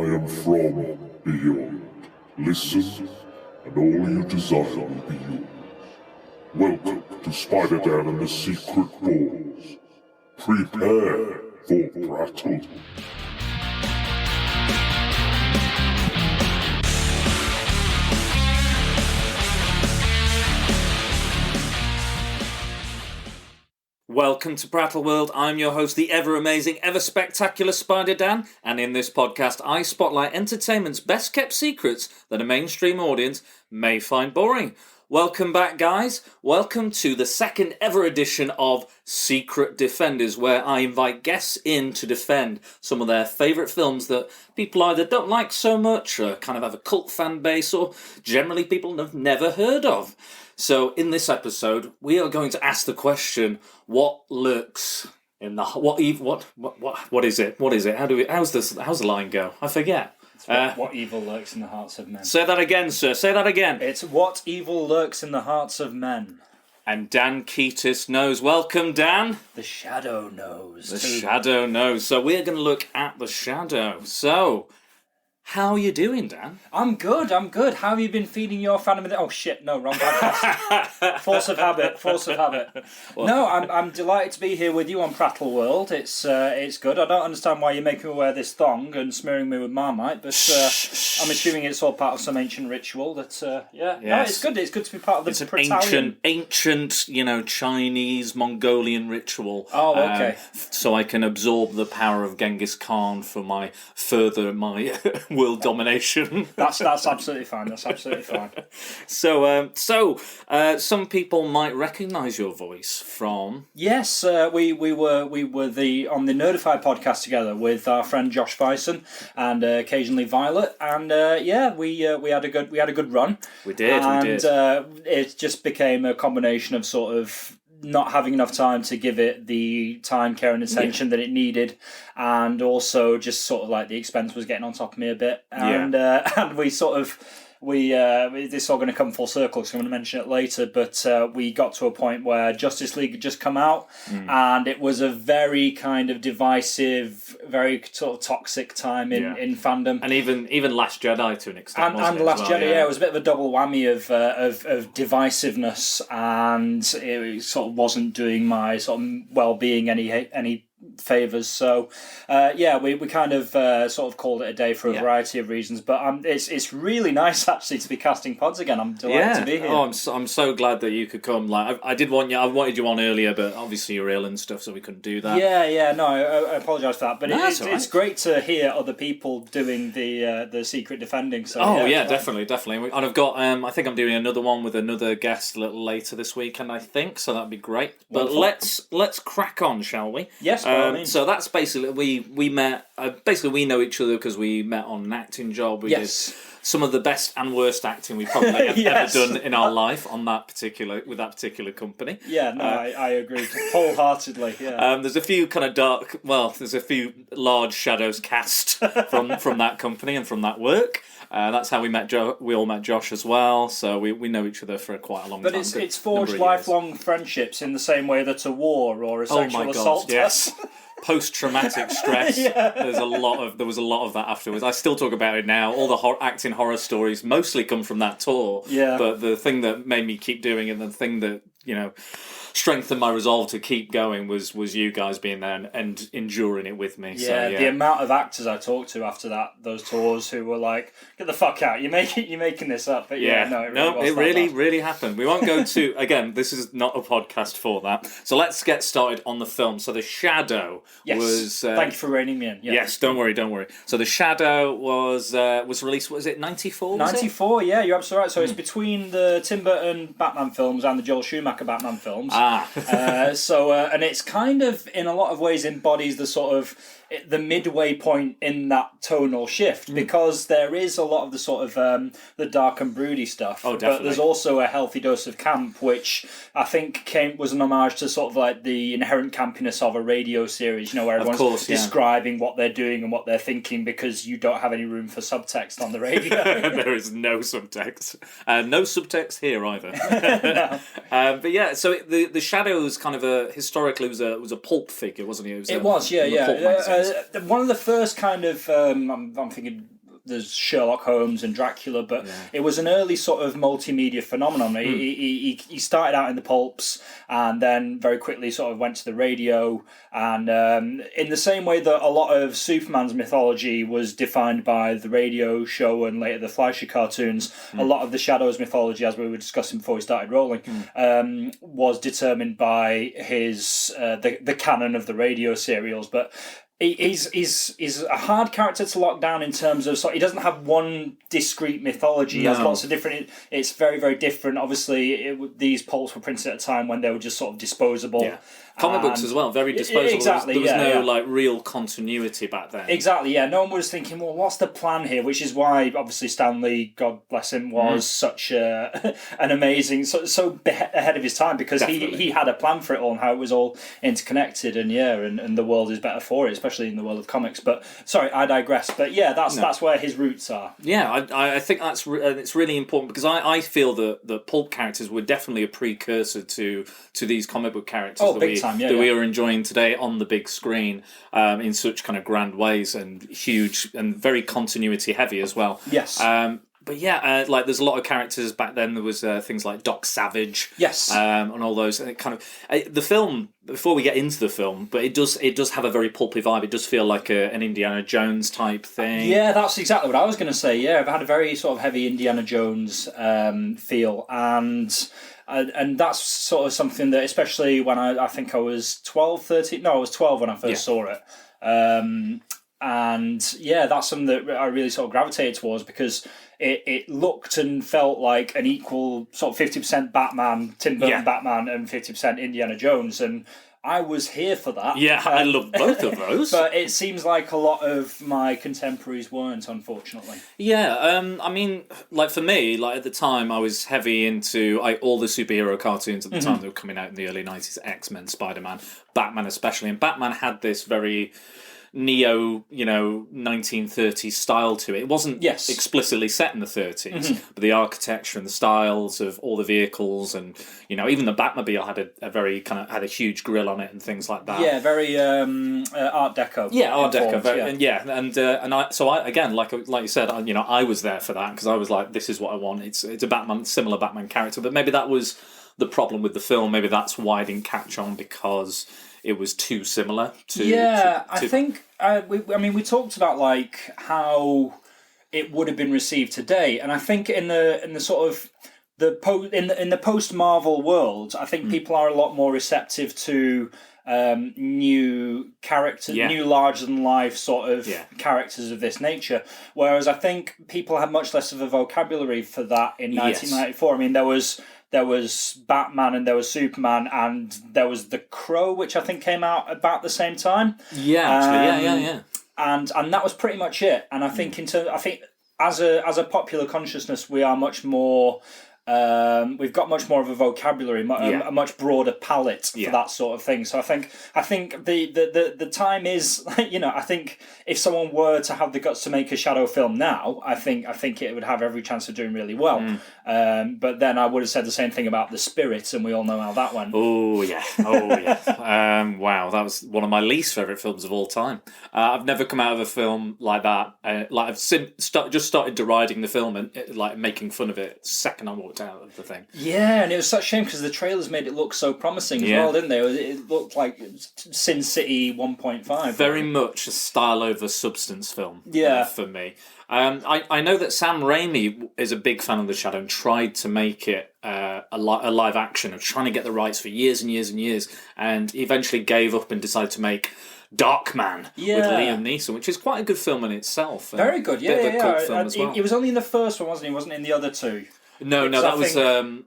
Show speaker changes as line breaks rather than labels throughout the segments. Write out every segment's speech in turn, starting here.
am from beyond. Listen, and all you desire will be yours. Welcome to Spider-Dan and the Secret Balls. Prepare for Prattle.
Welcome to Prattle World. I'm your host, the ever-amazing, ever-spectacular Spider-Dan, and in this podcast I spotlight entertainment's best-kept secrets that a mainstream audience may find boring. Welcome back, guys. Welcome to the second ever edition of Secret Defenders, where I invite guests in to defend some of their favourite films that people either don't like so much, or kind of have a cult fan base, or generally people have never heard of. So in this episode, we are going to ask the question: what lurks in the what is it? What is it? How's the line go? I forget.
What evil lurks in the hearts of men?
Say that again, sir. Say that again.
It's what evil lurks in the hearts of men.
And Dan Keatis knows. Welcome, Dan.
The shadow knows.
The shadow knows. So we're going to look at the shadow. So, how are you doing, Dan?
I'm good. How have you been feeding your family? Oh shit! No, wrong podcast. Force of habit. Well, no, I'm delighted to be here with you on Prattle World. It's good. I don't understand why you're making me wear this thong and smearing me with Marmite, but I'm assuming it's all part of some ancient ritual. That
Yes.
No, it's good. It's good to be part of the
Prattallian. Ancient, Chinese Mongolian ritual.
Oh, okay.
So I can absorb the power of Genghis Khan for my world domination.
That's absolutely fine.
So some people might recognise your voice from.
Yes, we were on the Nerdify podcast together with our friend Josh Bison and occasionally Violet, and we had a good run.
We did.
It just became a combination of sort of not having enough time to give it the time, care and attention that it needed, and also just sort of like the expense was getting on top of me a bit, and we sort of this is all going to come full circle because I'm going to mention it later, but we got to a point where Justice League had just come out, and it was a very kind of divisive, very sort of toxic time in fandom,
and even Last Jedi to an extent,
and Last Jedi, it was a bit of a double whammy of divisiveness, and it sort of wasn't doing my sort of well-being any favours. So we kind of sort of called it a day for a variety of reasons, but it's really nice actually to be casting pods again. I'm delighted to be here.
I'm so glad that you could come. Like I wanted you on earlier, but obviously you're ill and stuff, so we couldn't do that.
No, I apologise for that, but it's great to hear other people doing the secret defending. So
definitely. And I've got I think I'm doing another one with another guest a little later this weekend, I think, so that'd be great. But let's crack on, shall we?
Yes.
So that's basically we met. Basically, we know each other because we met on an acting job. We did some of the best and worst acting we've probably ever done in our life with that particular company.
Yeah, no, I agree wholeheartedly. Yeah.
There's a few kind of there's a few large shadows cast from that company and from that work. That's how we met. We all met Josh as well, so we know each other for quite a long time.
But it's forged lifelong friendships in the same way that a war or a sexual assault does.
Post-traumatic stress. There was a lot of that afterwards. I still talk about it now. All the acting horror stories mostly come from that tour.
Yeah.
But the thing that made me keep doing it, and the thing that strengthened my resolve to keep going was you guys being there and enduring it with me.
Yeah, the amount of actors I talked to after those tours who were like, "Get the fuck out! You're making this up." But it
really happened. We won't go to again. This is not a podcast for that. So let's get started on the film. So The Shadow was.
Thank you for reining me in. Yeah.
Yes, don't worry. So The Shadow was released. What was it? 94.
94. Yeah, you're absolutely right. So it's between the Tim Burton Batman films and the Joel Schumacher Batman films. And it's kind of in a lot of ways embodies the sort of the midway point in that tonal shift, because there is a lot of the sort of the dark and broody stuff.
Oh, definitely.
But there's also a healthy dose of camp, which I think was an homage to sort of like the inherent campiness of a radio series, where everyone's describing what they're doing and what they're thinking, because you don't have any room for subtext on the radio.
There is no subtext. No subtext here either. No. But yeah, so the the Shadow's kind of historically was a pulp figure, wasn't he?
It was, yeah.
Pulp magazines.
One of the first kind of I'm thinking. There's Sherlock Holmes and Dracula, but it was an early sort of multimedia phenomenon. He started out in the pulps and then very quickly sort of went to the radio. And in the same way that a lot of Superman's mythology was defined by the radio show and later the Fleischer cartoons, a lot of the Shadow's mythology, as we were discussing before we started rolling, was determined by his the canon of the radio serials. But he's a hard character to lock down in terms of he doesn't have one discrete mythology. He has lots of different. It's very, very different. Obviously, these pulps were printed at a time when they were just sort of disposable.
Yeah. Comic books as well, very disposable.
Exactly.
There was no like real continuity back then.
Exactly. Yeah. No one was thinking, well, what's the plan here? Which is why, obviously, Stan Lee, God bless him, was such an amazing, so ahead of his time because he had a plan for it all and how it was all interconnected and the world is better for it, especially in the world of comics. But sorry, I digress. But yeah, that's where his roots are.
Yeah, I think that's it's really important because I feel that the pulp characters were definitely a precursor to these comic book characters that we are enjoying today on the big screen in such kind of grand ways and huge and very continuity heavy as well.
Yes.
But yeah, like there's a lot of characters back then. There was things like Doc Savage,
yes,
and all those. And it kind of the film. Before we get into the film, but it does have a very pulpy vibe. It does feel like an Indiana Jones type thing.
Yeah, that's exactly what I was going to say. Yeah, I've had a very sort of heavy Indiana Jones feel, and that's sort of something that, especially when I think I was 12, 13. No, I was 12 when I first saw it. And yeah, that's something that I really sort of gravitated towards because it looked and felt like an equal sort of 50% Batman, Tim Burton Batman, and 50% Indiana Jones, and I was here for that.
Yeah, I love both of those.
But it seems like a lot of my contemporaries weren't, unfortunately.
Yeah, I mean, like for me, like at the time, I was heavy into all the superhero cartoons at the time that were coming out in the early 90s, X-Men, Spider-Man, Batman especially, and Batman had this very neo, 1930s style to it. It wasn't explicitly set in the 30s, but the architecture and the styles of all the vehicles and, even the Batmobile had a very had a huge grill on it and things like that.
Yeah, very Art Deco.
Yeah, Art Deco. And I again, like you said, I was there for that because I was like, this is what I want. It's a similar Batman character, but maybe that was the problem with the film. Maybe that's why I didn't catch on because it was too similar to.
I think we talked about like how it would have been received today, and I think in the sort of in the post Marvel world, I think people are a lot more receptive to new characters, new larger than life sort of characters of this nature. Whereas I think people had much less of a vocabulary for that in 1994. I mean, there was Batman and there was Superman and there was The Crow, which I think came out about the same time.
Yeah, actually,
And that was pretty much it. And I think as a popular consciousness, we are much more. We've got much more of a vocabulary, a much broader palette for that sort of thing. So I think the time is, I think if someone were to have the guts to make a Shadow film now, I think it would have every chance of doing really well. But then I would have said the same thing about The Spirit, and we all know how that went.
Oh yeah. Wow, that was one of my least favourite films of all time. I've never come out of a film like that. I've just started deriding the film and making fun of it the second I walked out of the thing.
Yeah, and it was such a shame because the trailers made it look so promising as well, didn't they? It looked like Sin City 1.5.
Very much a style over substance film. For me. I know that Sam Raimi is a big fan of The Shadow and tried to make it a live action of trying to get the rights for years and years and years, and he eventually gave up and decided to make Darkman with Liam Neeson, which is quite a good film in itself.
Very good,
film as well.
He was only in the first one, wasn't he? He wasn't in the other two.
No, that was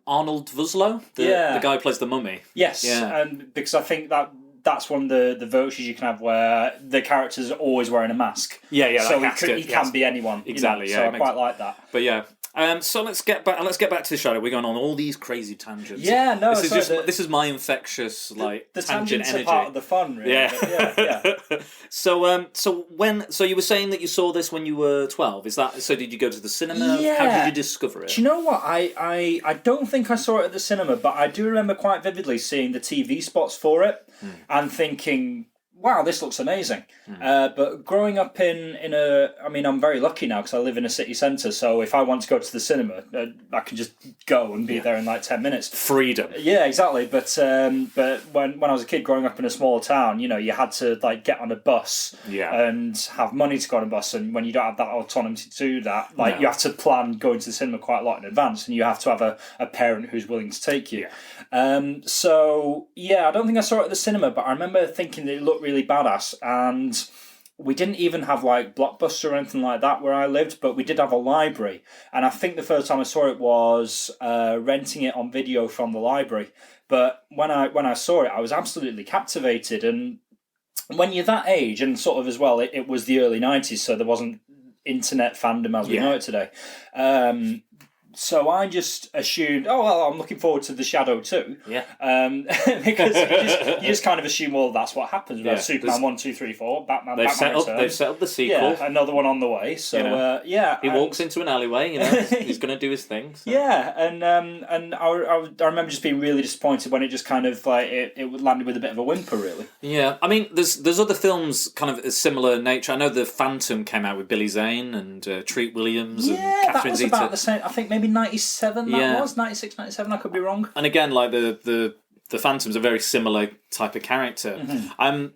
Arnold Vosloo, the guy who plays the mummy.
Yes, and because I think that's one of the virtues you can have where the character's always wearing a mask.
So
he can be anyone.
Exactly,
So I quite like that.
But yeah, So let's get back. Let's get back to the shadow. We're going on all these crazy tangents.
Yeah, no,
this is my infectious
the
tangent
tangents
energy.
are part of the fun, really.
Yeah.
Yeah.
So you were saying that you saw this when you were 12. Is that so? Did you go to the cinema?
Yeah.
How did you discover it?
Do you know what? I don't think I saw it at the cinema, but I do remember quite vividly seeing the TV spots for it and thinking, wow, this looks amazing. But growing up I'm very lucky now because I live in a city centre, so if I want to go to the cinema, I can just go and be there in like 10 minutes.
Freedom.
Yeah, exactly. But when I was a kid growing up in a small town, you had to like get on a bus and have money to go on a bus, and when you don't have that autonomy to do that, you have to plan going to the cinema quite a lot in advance, and you have to have a parent who's willing to take you. So I don't think I saw it at the cinema, but I remember thinking that it looked really badass, and we didn't even have like Blockbuster or anything like that where I lived, but we did have a library, and I think the first time I saw it was renting it on video from the library. But when I saw it, I was absolutely captivated, and when you're that age, and sort of as well, it was the early 90s, so there wasn't internet fandom as we know it today. So I just assumed, I'm looking forward to The Shadow too. Yeah. Because you just kind of assume, that's what happens. We have Superman 1, 2, 3, 4, Batman.
They've
Returns.
set up the sequel.
Yeah, another one on the way. So
he walks into an alleyway. He's going to do his thing. So.
Yeah, and I remember just being really disappointed when it just kind of it landed with a bit of a whimper, really.
Yeah, I mean, there's other films kind of a similar nature. I know The Phantom came out with Billy Zane and Treat Williams and Catherine Zeta.
That was about the same. I think maybe 97 was 96, 97. I could be wrong.
And again, like the Phantom's a very similar type of character.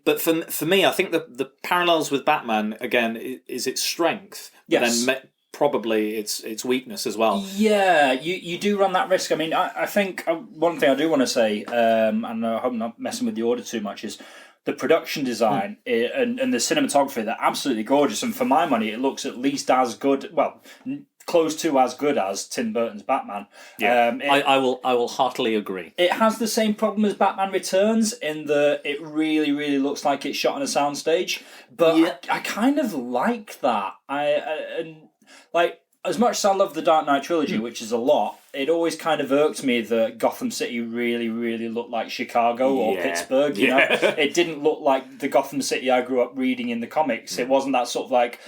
But for me, I think the parallels with Batman again is its strength, but then probably its weakness as well. Yeah,
you do run that risk. I mean, I think one thing I do want to say, and I hope I'm not messing with the order too much, is the production design and the cinematography. They're absolutely gorgeous, and for my money, it looks at least as good. Well, close to as good as Tim Burton's Batman.
Yeah, I will heartily agree.
It has the same problem as Batman Returns in that it really, really looks like it's shot on a soundstage. But I kind of like that. As much as I love the Dark Knight trilogy, which is a lot, it always kind of irked me that Gotham City really, really looked like Chicago or Pittsburgh. You know, it didn't look like the Gotham City I grew up reading in the comics. It wasn't that sort of like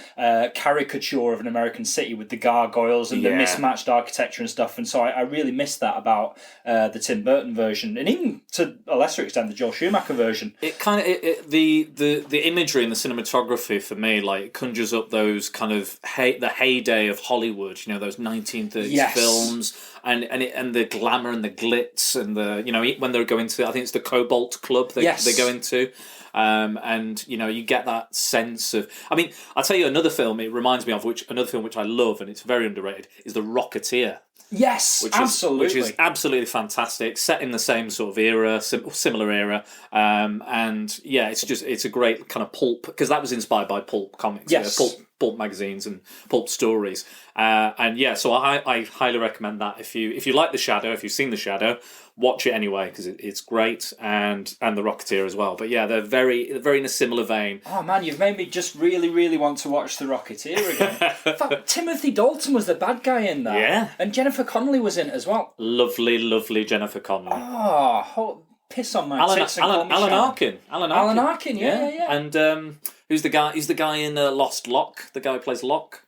caricature of an American city with the gargoyles and the mismatched architecture and stuff. And so I really missed that about the Tim Burton version, and even to a lesser extent the Joel Schumacher version.
It kind of the imagery and the cinematography for me like conjures up those kind of the heyday of Hollywood. You know, those 1930s films. And the glamour and the glitz and the when they're going to, I think it's the Cobalt Club they go into, and you get that sense of. I mean, I'll tell you another film. It reminds me of another film which I love and it's very underrated is The Rocketeer.
Yes, absolutely.
Which is absolutely fantastic. Set in the same sort of era, similar era, and it's a great kind of pulp because that was inspired by pulp comics.
Yes.
Pulp magazines and pulp stories, so I highly recommend that if you like The Shadow, if you've seen The Shadow, watch it anyway because it's great, and The Rocketeer as well. But they're very in a similar vein.
Oh man, you've made me just really, really want to watch The Rocketeer again. In fact, Timothy Dalton was the bad guy in that, and Jennifer Connelly was in it as well.
Lovely, lovely Jennifer Connelly.
Piss on my tits and call me
Alan Arkin. Alan
Arkin, yeah.
And who's the guy? He's the guy in Lost Locke. The guy who plays Locke.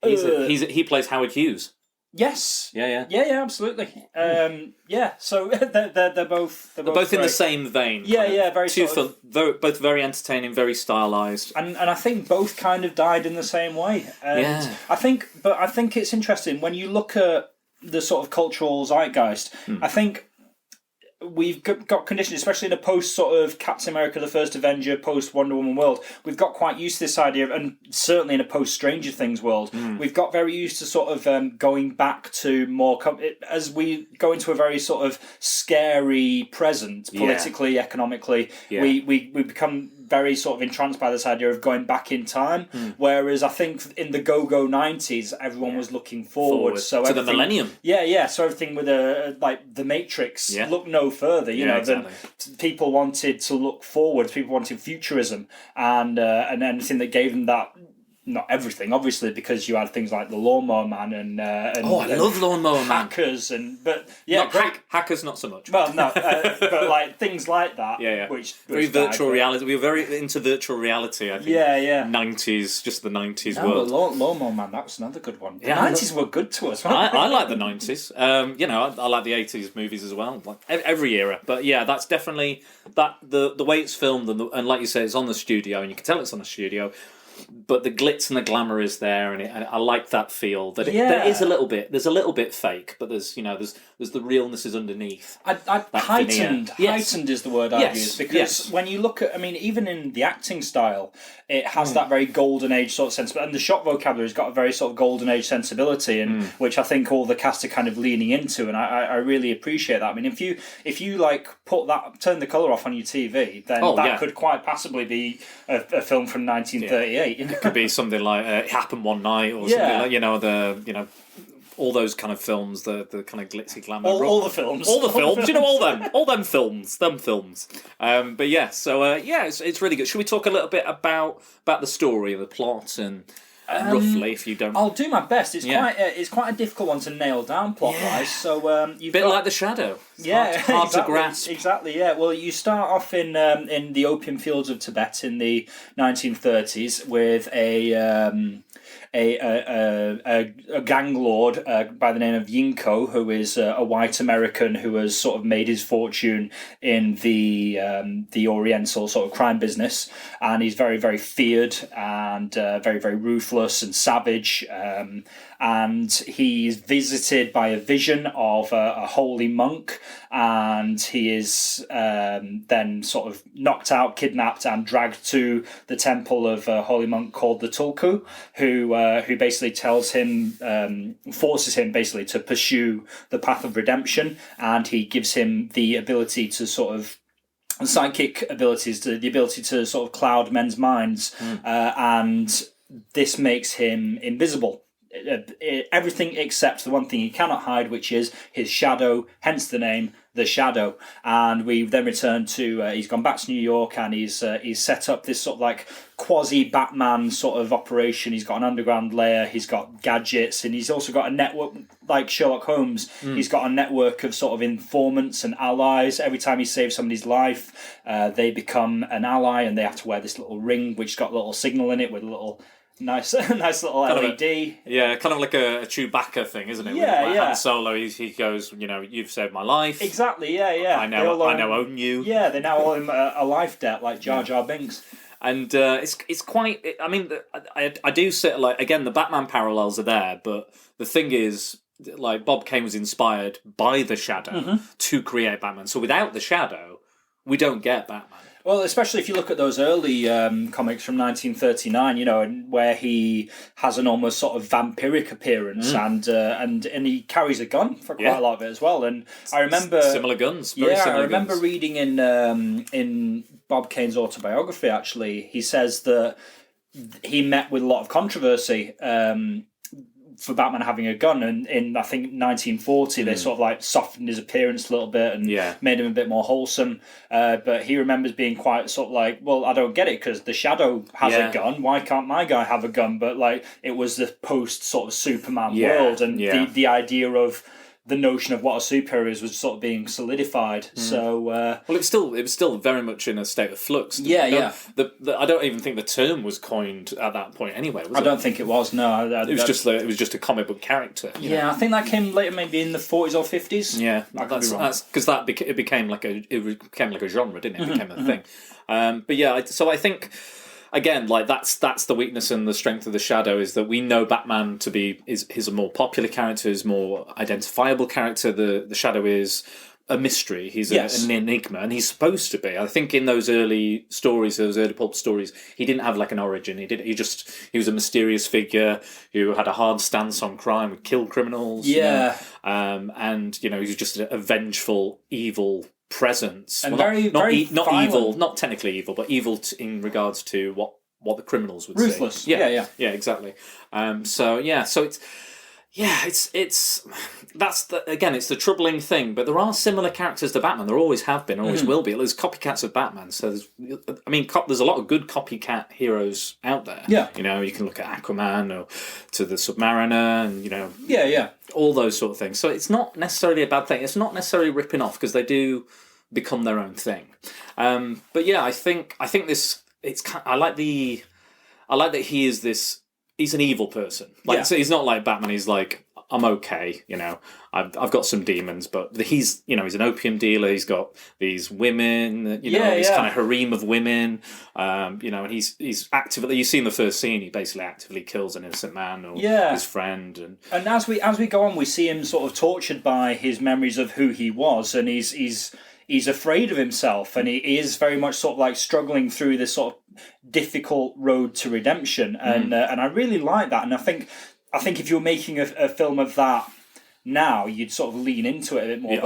He plays Howard Hughes.
Yes.
Yeah,
absolutely. So they're both
in the same vein.
Very
both very entertaining, very stylized,
and I think both kind of died in the same way. I think it's interesting when you look at the sort of cultural zeitgeist. I think we've got conditioned, especially in a post sort of Captain America, the First Avenger, post Wonder Woman world. We've got quite used to this idea, and certainly in a post Stranger Things world, we've got very used to sort of going back to more as we go into a very sort of scary present, politically, economically. We become very sort of entranced by this idea of going back in time, whereas I think in the go-go 90s, everyone was looking forward. So
to the millennium.
So everything with like The Matrix looked no further, than people wanted to look forward, people wanted futurism, and anything that gave them that not everything, obviously, because you had things like the Lawnmower Man and
I love Lawnmower Man.
Hackers
Not great. Hackers, not so much.
Well, no, but like things like that.
Yeah.
Which
very virtual reality. We were very into virtual reality. I think.
Yeah.
90s, just the 90s
No,
world.
Lawnmower Man, that was another good one. The 90s were good to us.
I like the 90s. I like the 80s movies as well. Like every era. But yeah, that's definitely that the way it's filmed and like you say, it's on the studio, and you can tell it's on the studio. But the glitz and the glamour is there, and I like that feel. That there is a little bit. There's a little bit fake, but there's the realness is underneath.
Heightened is the word I'd use, because when you look at, even in the acting style, it has that very golden age sort of sense, and the shot vocabulary's got a very sort of golden age sensibility, and which I think all the cast are kind of leaning into, and I really appreciate that. If you like turn the colour off on your TV, then that could quite possibly be a film from 1938.
It could be something like It Happened One Night, or something like all those kind of films, the kind of glitzy glamour.
All the films,
all them films. But yeah, so it's really good. Should we talk a little bit about the story, the plot, and roughly, if you don't?
I'll do my best. It's quite a difficult one to nail down plot-wise. So you've
like The Shadow.
It's
hard to grasp.
Exactly. Yeah. Well, you start off in the opium fields of Tibet in the 1930s with a gang lord by the name of Yinko, who is a white American who has sort of made his fortune in the Oriental sort of crime business, and he's very, very feared and very, very ruthless and savage. And he's visited by a vision of a holy monk, and he is then sort of knocked out, kidnapped, and dragged to the temple of a holy monk called the Tulku, who basically tells him, forces him basically to pursue the path of redemption, and he gives him the ability to sort of psychic abilities, the ability to sort of cloud men's minds, and this makes him invisible. Everything except the one thing he cannot hide, which is his shadow, hence the name The Shadow. And we then return to he's gone back to New York, and he's set up this sort of like quasi-Batman sort of operation. He's got an underground lair, he's got gadgets, and he's also got a network like Sherlock Holmes. He's got a network of sort of informants and allies. Every time he saves somebody's life, they become an ally, and they have to wear this little ring which's got a little signal in it with a little nice little LED.
Kind of like a Chewbacca thing, isn't it?
Yeah,
Han Solo, he goes, you've saved my life.
Exactly, yeah.
I now own you.
Yeah, they now owe him a life debt, like Jar Jar Binks.
And it's quite. I do say, like, again, the Batman parallels are there, but the thing is, like, Bob Kane was inspired by the Shadow to create Batman. So without the Shadow, we don't get Batman.
Well, especially if you look at those early comics from 1939, where he has an almost sort of vampiric appearance, and he carries a gun for quite a lot of it as well. And I remember
similar guns.
I remember reading in Bob Kane's autobiography. Actually, he says that he met with a lot of controversy for Batman having a gun, and in I think 1940 they sort of like softened his appearance a little bit and made him a bit more wholesome, but he remembers being quite sort of like, well, I don't get it, because the Shadow has a gun, why can't my guy have a gun? But like, it was the post sort of Superman world, and the idea of the notion of what a superhero is was sort of being solidified. So
it was still very much in a state of flux.
I
don't even think the term was coined at that point anyway. Was
I don't think it was. No,
it was just a comic book character.
I think that came later, maybe in the 40s or 50s.
Yeah, that's because it became like a genre, didn't it? It became a thing. So I think. Again, like that's the weakness and the strength of the Shadow, is that we know Batman to be he's a more popular character, is more identifiable character. The Shadow is a mystery. He's an enigma, and he's supposed to be. I think in those early stories, those early pulp stories, he didn't have like an origin. He was a mysterious figure who had a hard stance on crime, would kill criminals. And he was just a vengeful, evil presence,
and not
evil, not technically evil, but evil in regards to what the criminals would
ruthless.
say. Yeah, exactly. So it's Yeah, it's the troubling thing. But there are similar characters to Batman. There always have been, always will be. There's copycats of Batman. So there's a lot of good copycat heroes out there.
Yeah,
you can look at Aquaman or to the Submariner, and all those sort of things. So it's not necessarily a bad thing. It's not necessarily ripping off because they do become their own thing. But yeah, I think this. I like that he is this. He's an evil person. So he's not like Batman. He's like, I'm okay. I've got some demons, but he's he's an opium dealer. He's got these women. This kind of harem of women. And he's actively. You see in the first scene, he basically actively kills an innocent man or his friend.
And as we go on, we see him sort of tortured by his memories of who he was, and he's afraid of himself, and he is very much sort of like struggling through this sort of difficult road to redemption, and I really like that. And I think if you're making a film of that now, you'd sort of lean into it a bit more.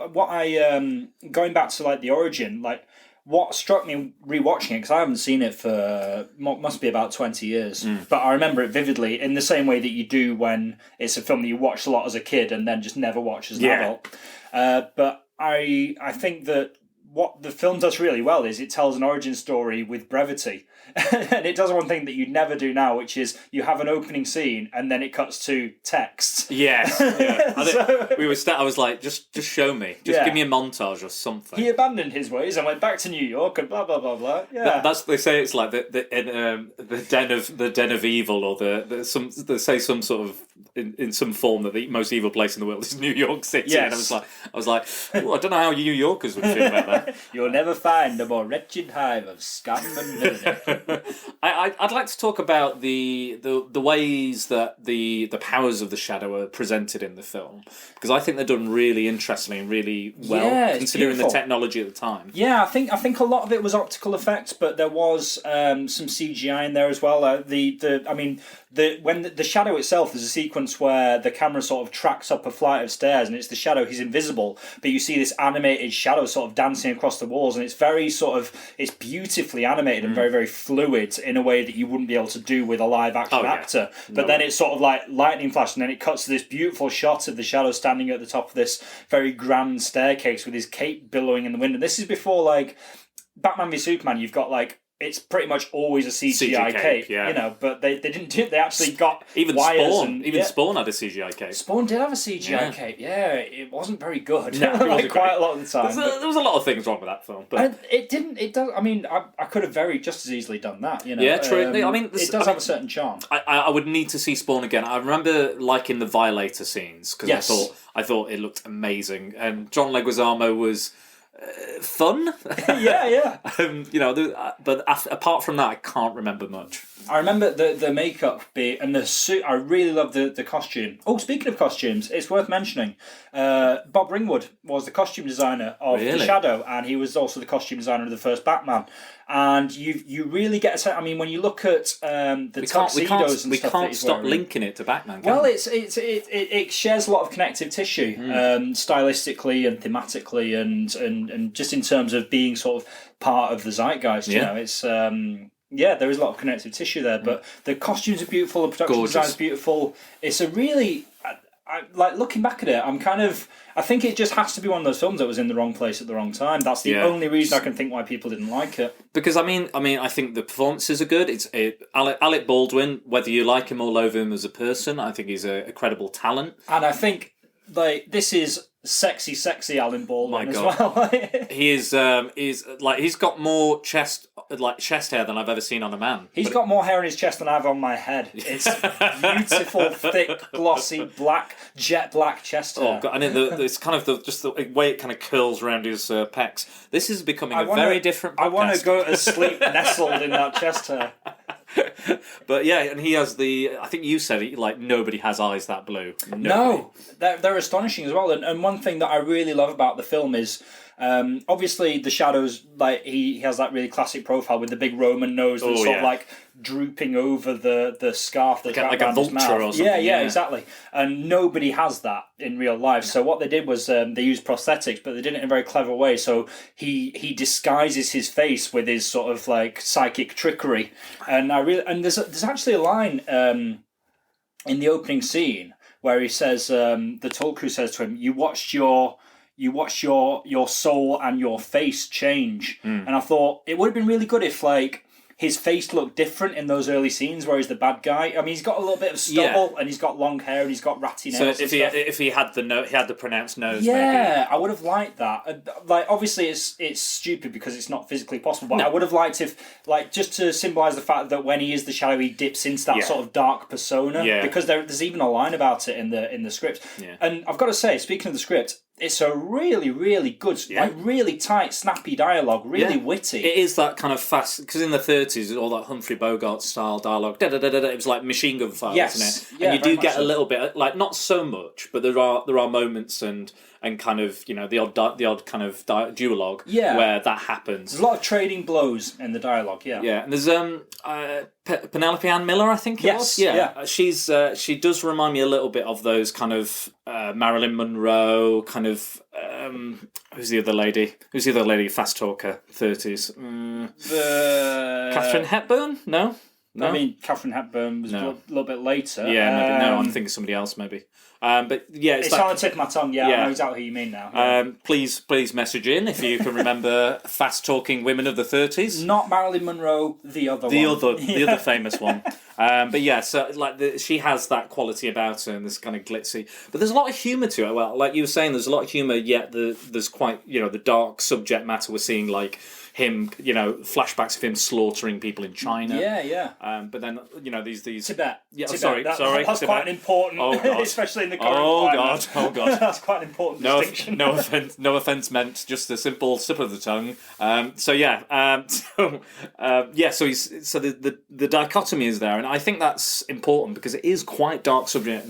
What I going back to like the origin, like what struck me rewatching it, because I haven't seen it for must be about 20 years, but I remember it vividly in the same way that you do when it's a film that you watched a lot as a kid and then just never watch as an adult. But I think that what the film does really well is it tells an origin story with brevity. And it does one thing that you'd never do now, which is you have an opening scene and then it cuts to text.
Yes. Yeah. I was like, just show me. Just give me a montage or something.
He abandoned his ways and went back to New York and blah, blah, blah, blah. Yeah.
They say it's like the den of evil, or they say some sort of in some form that the most evil place in the world is New York City.
Yes.
And I was like, I don't know how New Yorkers would feel about that.
You'll never find a more wretched hive of scum and villainy.
I'd like to talk about the ways that the powers of the Shadow are presented in the film, because I think they're done really interestingly and really well, considering the technology at the time.
Yeah, I think a lot of it was optical effects, but there was some CGI in there as well. When the Shadow itself, there's a sequence where the camera sort of tracks up a flight of stairs, and it's the Shadow. He's invisible, but you see this animated Shadow sort of dancing across the walls, and it's very it's beautifully animated and very, very fluid in a way that you wouldn't be able to do with a live action actor. But then it's sort of like lightning flash, and then it cuts to this beautiful shot of the Shadow standing at the top of this very grand staircase with his cape billowing in the wind. And this is before like Batman v Superman. You've got like, it's pretty much always a CGI cape, but they didn't do it. They actually got
even
wires.
Spawn had a CGI cape.
Spawn did have a CGI cape, it wasn't very good.
No,
like quite a lot of the time.
There was a lot of things wrong with that film. But
and it does, I mean, I could have just as easily done that,
Yeah, true.
It does have a certain charm.
I would need to see Spawn again. I remember liking the Violator scenes, because I thought it looked amazing. And John Leguizamo was fun. But apart from that, I can't remember much.
I remember the makeup bit and the suit. I really love the costume. Oh, speaking of costumes, it's worth mentioning Bob Ringwood was the costume designer of the Shadow, and he was also the costume designer of the first Batman. And you really get a sense. I mean, when you look at the tuxedos and stuff, we can't
stop
wearing,
linking it to Batman.
Well, it shares a lot of connective tissue, stylistically and thematically, and just in terms of being sort of part of the zeitgeist. You know, it's. There is a lot of connective tissue there, but the costumes are beautiful, the production design is beautiful. It's a really, like looking back at it, I think it just has to be one of those films that was in the wrong place at the wrong time. That's the only reason I can think why people didn't like it.
Because I think the performances are good. Alec Baldwin, whether you like him or loathe him as a person, I think he's a credible talent.
And I think this is sexy Alan Baldwin as well.
He is he's got more chest hair than I've ever seen on a man.
He's got more hair on his chest than I have on my head. It's beautiful, thick, glossy, jet black chest hair.
Oh God! And it's kind of the way it kind of curls around his pecs. This is becoming a very different podcast.
I want to go to sleep nestled in that chest hair.
But and he has I think you said it, like nobody has eyes that blue. Nobody.
No, they're astonishing as well. And one thing that I really love about the film is obviously the Shadow's like he has that really classic profile with the big Roman nose that's sort of like drooping over the scarf that's
like a vulture or something.
Yeah, exactly. And nobody has that in real life. So what they did was they used prosthetics, but they did it in a very clever way. So he disguises his face with his sort of like psychic trickery. And there's actually a line in the opening scene where he says, the Tulku says to him, you watched your soul and your face change. And I thought it would have been really good if, like, his face looked different in those early scenes where he's the bad guy. I mean, he's got a little bit of stubble and he's got long hair and he's got ratty nails.
So if he had the pronounced nose,
yeah,
maybe.
I would have liked that. Like, obviously, it's stupid because it's not physically possible. But I would have liked if, like, just to symbolise the fact that when he is the shadow, he dips into that sort of dark persona.
Yeah.
Because there's even a line about it in the script.
Yeah.
And I've got to say, speaking of the script, it's a really, really good, like, really tight, snappy dialogue, really witty.
It is that kind of fast, because in the 30s, all that Humphrey Bogart style dialogue, it was like machine gun fire, wasn't it? And you do get a little bit, like, not so much, but there are moments and kind of, you know, the odd kind of duologue where that happens.
There's a lot of trading blows in the dialogue,
Yeah, and there's Penelope Ann Miller, I think it was. Yeah. She does remind me a little bit of those kind of Marilyn Monroe kind of. Who's the other lady? Fast talker, 30s. Katharine Hepburn? No.
I mean, Katharine Hepburn was a little bit later.
Yeah, maybe. No, I'm thinking somebody else, maybe. But yeah,
it's on the tip of my tongue. Yeah, I know exactly who you mean now. Yeah.
Please message in if you can remember fast-talking women of the 30s.
Not Marilyn Monroe, the other
famous one. But yeah, so like she has that quality about her, and this kind of glitzy. But there's a lot of humour to it. Well, like you were saying, there's a lot of humour. Yet there's quite the dark subject matter. We're seeing like him, flashbacks of him slaughtering people in China.
Yeah.
But then these
Tibet.
Yeah,
Tibet.
sorry.
That's
Tibet.
Quite an important, especially in the current climate.
Oh god.
That's quite an important distinction.
No offense meant. Just a simple slip of the tongue. So the dichotomy is there, and I think that's important because it is quite dark subject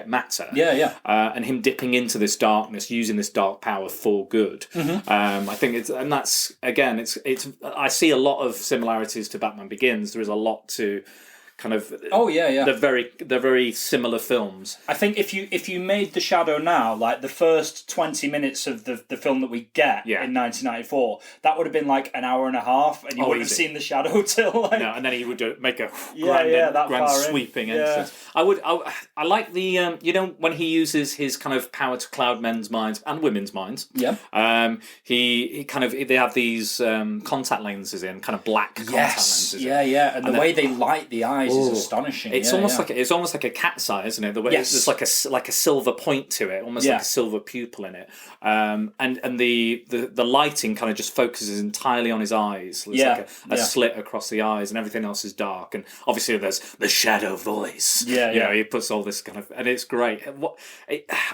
matter.
Yeah.
And him dipping into this darkness, using this dark power for good. I think that's again, it's. I see a lot of similarities to Batman Begins. There is a lot to kind of.
Oh yeah.
They're very similar films.
I think if you made The Shadow now, like the first 20 minutes of the film that we get in 1994, that would have been like an hour and a half, and you wouldn't have seen The Shadow till like.
No, and then he would make a grand sweeping entrance. I like the when he uses his kind of power to cloud men's minds and women's minds.
Yeah.
He kind of they have these contact lenses in, kind of black contact lenses.
Yeah, and the way they light the eyes is astonishing.
It's almost like a cat's eye, isn't it? The way there's like a silver point to it, almost like a silver pupil in it. And the lighting kind of just focuses entirely on his eyes. There's like a slit across the eyes, and everything else is dark. And obviously there's the shadow voice. He puts all this kind of, and it's great.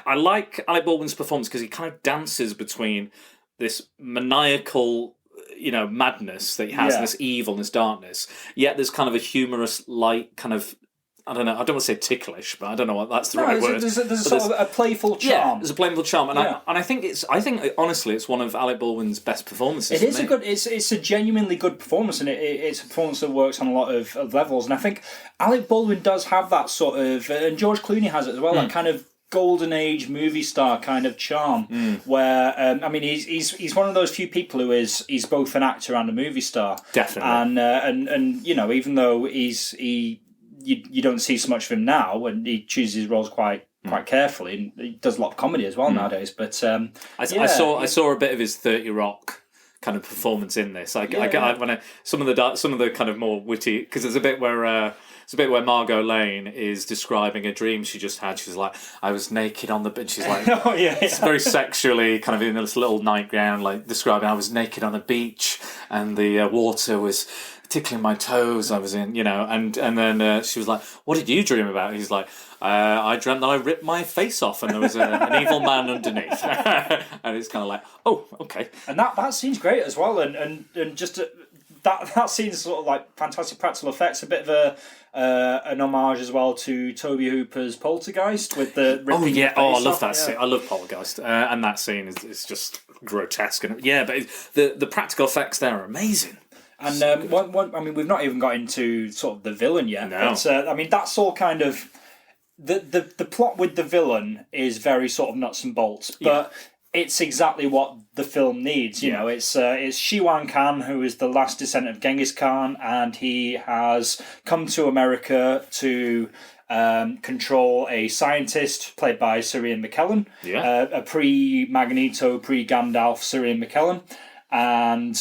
I like Alec Baldwin's performance because he kind of dances between this maniacal madness that he has, and this evil and this darkness, yet there's kind of a humorous, light kind of, I don't know, I don't want to say ticklish, but I don't know what that's the right word.
There's a sort of a playful charm.
Yeah, there's a playful charm, and I think honestly it's one of Alec Baldwin's best performances.
It's a genuinely good performance, and it's a performance that works on a lot of levels, and I think Alec Baldwin does have that sort of, and George Clooney has it as well, that kind of golden age movie star kind of charm, where he's one of those few people who he's both an actor and a movie star,
definitely,
and even though you don't see so much of him now, and he chooses his roles quite carefully, and he does a lot of comedy as well nowadays. But I
saw a bit of his 30 Rock kind of performance in this. Some of the kind of more witty, because there's a bit where. It's a bit where Margot Lane is describing a dream she just had. She's like, I was naked on the beach. She's like, it's very sexually kind of in this little nightgown, like describing I was naked on a beach and the water was tickling my toes. I was in, and then she was like, what did you dream about? He's like, I dreamt that I ripped my face off and there was an evil man underneath. And it's kind of like, oh, okay.
And that scene's great as well. And just that scene's sort of like fantastic practical effects, a bit of an homage as well to Tobe Hooper's Poltergeist with the ripping face
I love that
off.
scene. I love Poltergeist, and that scene is just grotesque. And but the practical effects there are amazing.
And we've not even got into sort of the villain yet.
No.
But that's all kind of the plot with the villain is very sort of nuts and bolts, but it's exactly what the film needs. It's Shiwan Khan, who is the last descendant of Genghis Khan, and he has come to America to control a scientist played by Sir Ian McKellen, a pre-Magneto, pre-Gandalf Sir Ian McKellen, and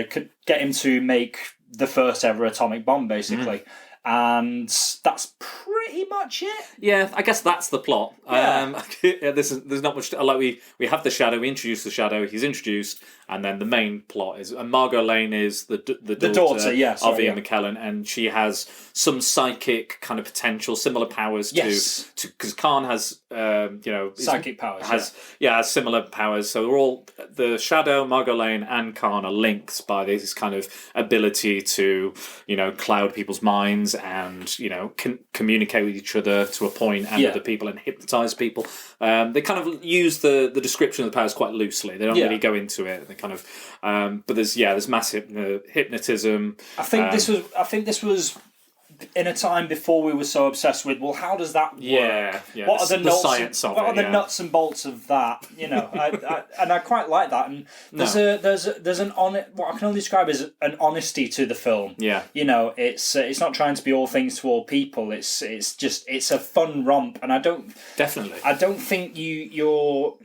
could get him to make the first ever atomic bomb, basically. And that's pretty much it.
Yeah, I guess that's the plot.
Yeah.
There's not much. Like we have the Shadow. We introduce the Shadow. He's introduced, and then the main plot is Margot Lane is the daughter of Ian McKellen, and she has some psychic kind of potential, similar powers to because Khan has
psychic powers.
Has similar powers. So we're all the Shadow, Margot Lane, and Khan are linked by this kind of ability to cloud people's minds and communicate with each other to a point and other people and hypnotize people. They kind of use the description of the powers quite loosely. They don't really go into it. They kind of but there's massive hypnotism.
I think this was in a time before we were so obsessed with, well, how does that work?
Yeah.
What are the
science of it?
What are the nuts and bolts of that? I quite like that. And there's an what I can only describe as an honesty to the film.
Yeah.
It's not trying to be all things to all people. It's a fun romp, and I don't think you're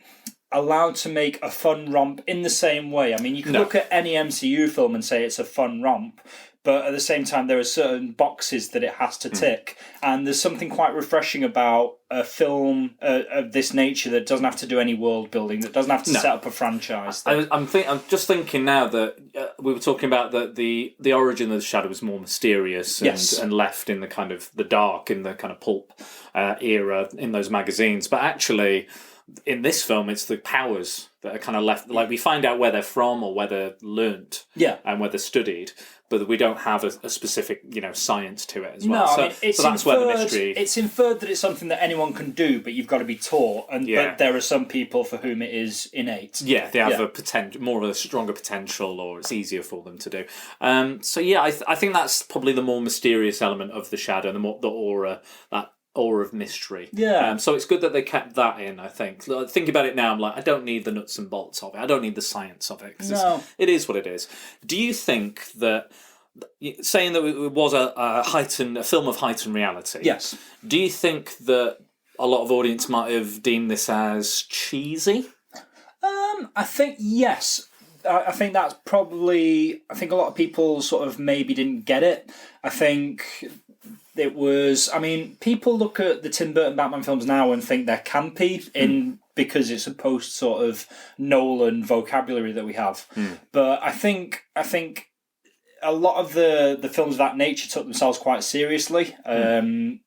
allowed to make a fun romp in the same way. I mean, you can look at any MCU film and say it's a fun romp, but at the same time, there are certain boxes that it has to tick. And there's something quite refreshing about a film of this nature that doesn't have to do any world building, that doesn't have to set up a franchise.
I'm just thinking now that we were talking about that the origin of the Shadow is more mysterious and left in the kind of the dark, in the kind of pulp era in those magazines. But actually, in this film, it's the powers that are kind of left. Like, we find out where they're from or where they're learnt, and where they're studied, but we don't have a specific, science to it as well.
No,
so,
I mean, it's
so that's
inferred,
where the mystery.
It's inferred that it's something that anyone can do, but you've got to be taught. But there are some people for whom it is innate.
Yeah, they have a potential, more of a stronger potential, or it's easier for them to do. I think that's probably the more mysterious element of the Shadow, the aura, that aura of mystery.
Yeah.
So it's good that they kept that in, I think. Think about it now, I'm like, I don't need the nuts and bolts of it. I don't need the science of it. Because it is what it is. Do you think that, saying that it was a film of heightened reality,
yes,
do you think that a lot of audience might have deemed this as cheesy?
I think, yes. I think that's probably... I think a lot of people sort of maybe didn't get it. I think... It was... I mean, people look at the Tim Burton Batman films now and think they're campy because it's a post sort of Nolan vocabulary that we have. But I think a lot of the films of that nature took themselves quite seriously, and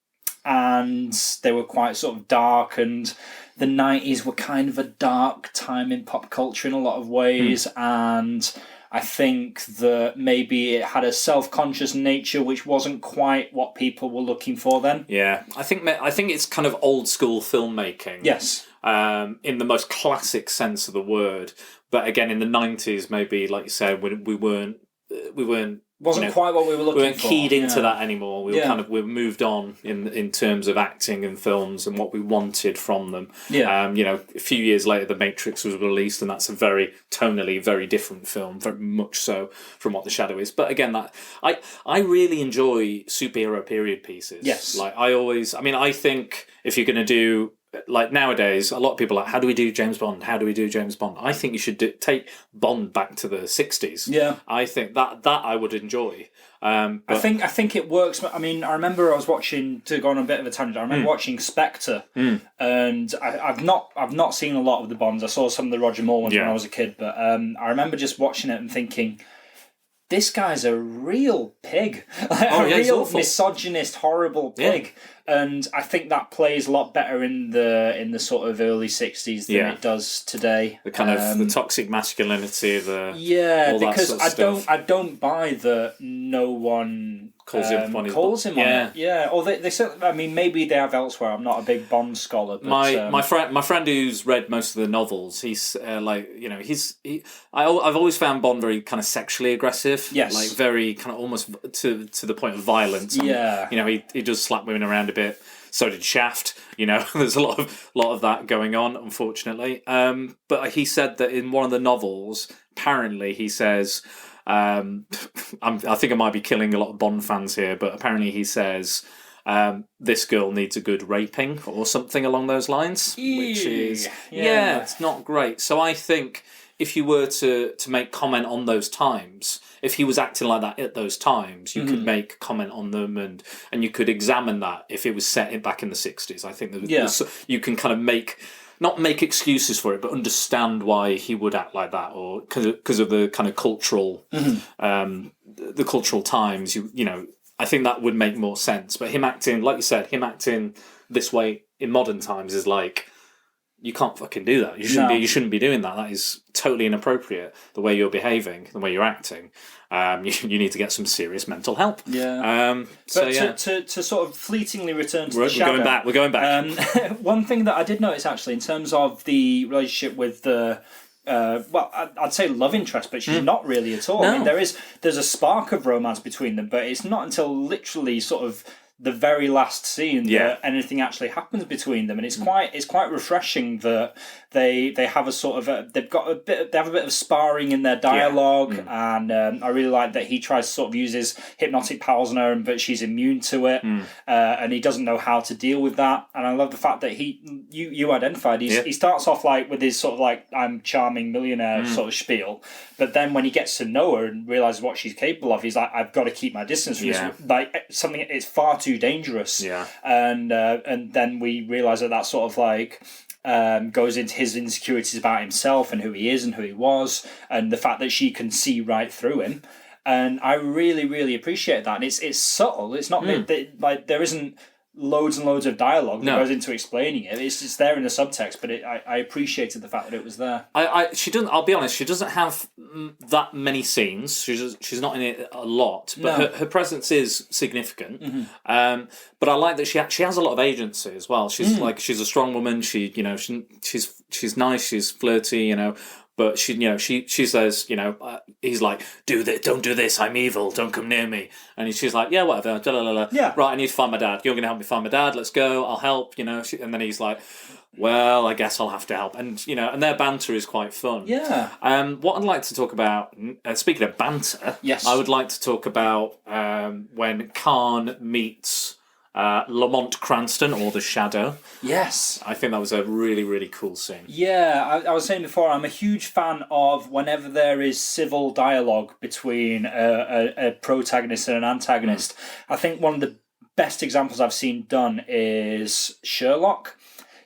they were quite sort of dark, and the 90s were kind of a dark time in pop culture in a lot of ways, and I think that maybe it had a self-conscious nature which wasn't quite what people were looking for then.
Yeah, I think it's kind of old school filmmaking.
Yes.
In the most classic sense of the word, but again in the 90s, maybe like you said, we weren't.
Wasn't quite what we were looking for.
We weren't keyed into that anymore. We were we moved on in terms of acting and films and what we wanted from them.
Yeah.
A few years later, The Matrix was released, and that's a very tonally very different film, very much so from what The Shadow is. But again, I really enjoy superhero period pieces.
Yes.
I think if you're going to do, like nowadays, a lot of people are like, how do we do James Bond? How do we do James Bond? I think you should take Bond back to the 60s.
Yeah.
I think that I would enjoy.
I think it works. I mean, I remember I was watching, to go on a bit of a tangent, I remember watching Spectre, and I've not seen a lot of the Bonds. I saw some of the Roger Moore ones when I was a kid, but I remember just watching it and thinking, this guy's a real pig. A real misogynist, horrible pig. And I think that plays a lot better in the sort of early 60s than it does today.
The kind of the toxic masculinity, all
because
that sort of
I don't buy that no one calls him on it. Yeah, or they certainly, I mean, maybe they have elsewhere. I'm not a big Bond scholar. But,
my friend who's read most of the novels, he's I've always found Bond very kind of sexually aggressive.
Yes,
like very kind of almost to the point of violence. And, he does slap women around a bit. So did Shaft. There's a lot of that going on, unfortunately. But he said that in one of the novels, apparently he says, I think I might be killing a lot of Bond fans here, but apparently he says, this girl needs a good raping or something along those lines, which is it's not great. So I think if you were to make comment on those times, if he was acting like that at those times, you could make comment on them and you could examine that if it was set back in the 60s. I think you can kind of not make excuses for it, but understand why he would act like that, or because of the kind of cultural, the cultural times. I think that would make more sense. But him acting, like you said, this way in modern times is like, you can't fucking do that. You shouldn't be doing that. That is totally inappropriate. The way you're behaving, the way you're acting. You need to get some serious mental help.
Yeah. To sort of fleetingly return to the shadow.
We're going back.
One thing that I did notice actually in terms of the relationship with the. I'd say love interest, but she's not really at all.
No.
I mean, there's a spark of romance between them, but it's not until literally sort of the very last scene that anything actually happens between them, and it's quite refreshing that they have a sort of they have a bit of sparring in their dialogue, and I really like that he tries to sort of use his hypnotic powers on her, but she's immune to it, and he doesn't know how to deal with that. And I love the fact that you identified he starts off like with his sort of like I'm charming millionaire sort of spiel, but then when he gets to know her and realizes what she's capable of, he's like, I've got to keep my distance from this. Like something, it's far too dangerous.
Yeah.
And then we realize that sort of like goes into his insecurities about himself and who he is and who he was, and the fact that she can see right through him. And I really, really appreciate that. And it's subtle. It's not like there isn't loads and loads of dialogue that goes into explaining it. It's just there in the subtext, but I appreciated the fact that it was there.
She doesn't. I'll be honest. She doesn't have that many scenes. She's not in it a lot, but her presence is significant. But I like that she has a lot of agency as well. She's she's a strong woman. She's nice. She's flirty. But she says, he's like, do this, don't do this, I'm evil, don't come near me. And she's like, yeah, whatever, right, I need to find my dad. You're going to help me find my dad, let's go, I'll help, and then he's like, well, I guess I'll have to help. And, and their banter is quite fun.
Yeah.
What I'd like to talk about, speaking of banter,
yes,
I would like to talk about when Khan meets Lamont Cranston, or the Shadow.
Yes.
I think that was a really, really cool scene.
Yeah, I was saying before, I'm a huge fan of whenever there is civil dialogue between a protagonist and an antagonist. I think one of the best examples I've seen done is Sherlock.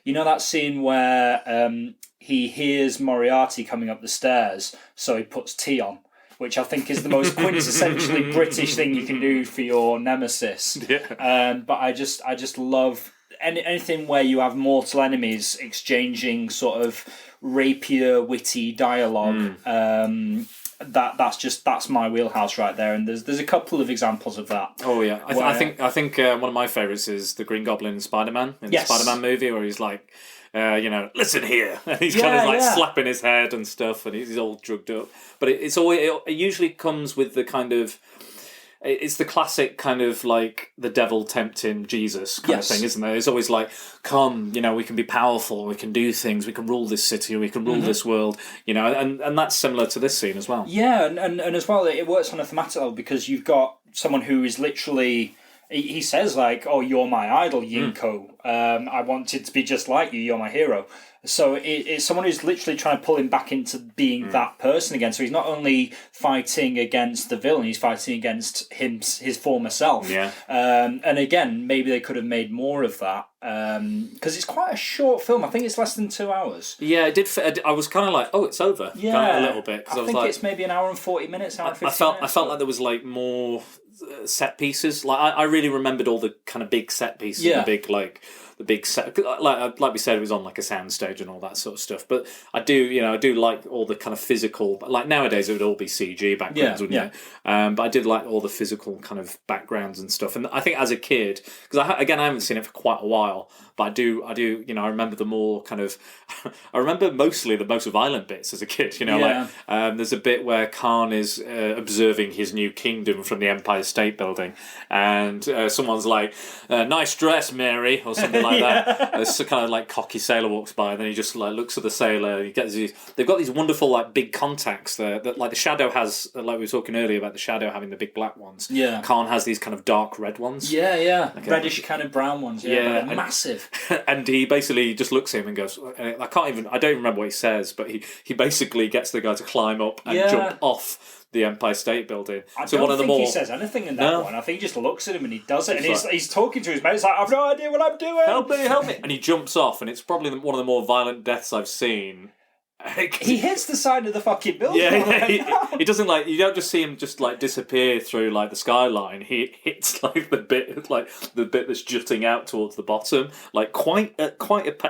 You know that scene where he hears Moriarty coming up the stairs, so he puts tea on, which I think is the most quintessentially British thing you can do for your nemesis. Yeah. But I just love anything where you have mortal enemies exchanging sort of rapier, witty dialogue. That's my wheelhouse right there, and there's a couple of examples of that.
Oh yeah, I think one of my favourites is the Green Goblin in Spider-Man, the Spider-Man movie, where he's like, listen here, and he's kind of like slapping his head and stuff, and he's all drugged up. But it usually comes with the kind of, it's the classic kind of like the devil tempting Jesus kind of thing, isn't there? It's always like, come, we can be powerful, we can do things, we can rule this city, we can rule this world, and that's similar to this scene as well. Yeah,
and as well, it works on a thematic level because you've got someone who is literally, he says like, oh, you're my idol, Yinko. I wanted to be just like you, you're my hero. So it's someone who's literally trying to pull him back into being that person again. So he's not only fighting against the villain, he's fighting against his former self. Yeah. And again, maybe they could have made more of that. Because it's quite a short film. I think it's less than 2 hours.
Yeah, it did. I was kind of like, oh, it's over.
Yeah,
kind of a little bit.
I think it's maybe an hour and 40 minutes. I
felt like there was like more set pieces. Like I really remembered all the kind of big set pieces. Yeah. The big set, like we said, it was on like a soundstage and all that sort of stuff. But I do like all the kind of physical. Like nowadays, it would all be CG backgrounds, wouldn't it? But I did like all the physical kind of backgrounds and stuff. And I think as a kid, because I haven't seen it for quite a while, But I do, I remember the more kind of, I remember mostly the most violent bits as a kid. There's a bit where Khan is observing his new kingdom from the Empire State Building, and someone's like, "Nice dress, Mary," or something like that. This kind of like cocky sailor walks by, and then he just like looks at the sailor. They've got these wonderful like big contacts there that like the Shadow has, like we were talking earlier about the Shadow having the big black ones.
Yeah.
Khan has these kind of dark red ones.
Yeah. Like reddish kind of brown ones. Yeah, massive.
And he basically just looks at him and goes, I don't even remember what he says, but he basically gets the guy to climb up and jump off the Empire State Building.
I don't think he says anything in that one. I think he just looks at him and he does it, and he's talking to his mate. He's like, "I've no idea what I'm doing.
Help me!" And he jumps off, and it's probably one of the more violent deaths I've seen.
He hits the side of the fucking building.
He doesn't like. You don't just see him just like disappear through like the skyline. He hits like the bit that's jutting out towards the bottom. Like quite a.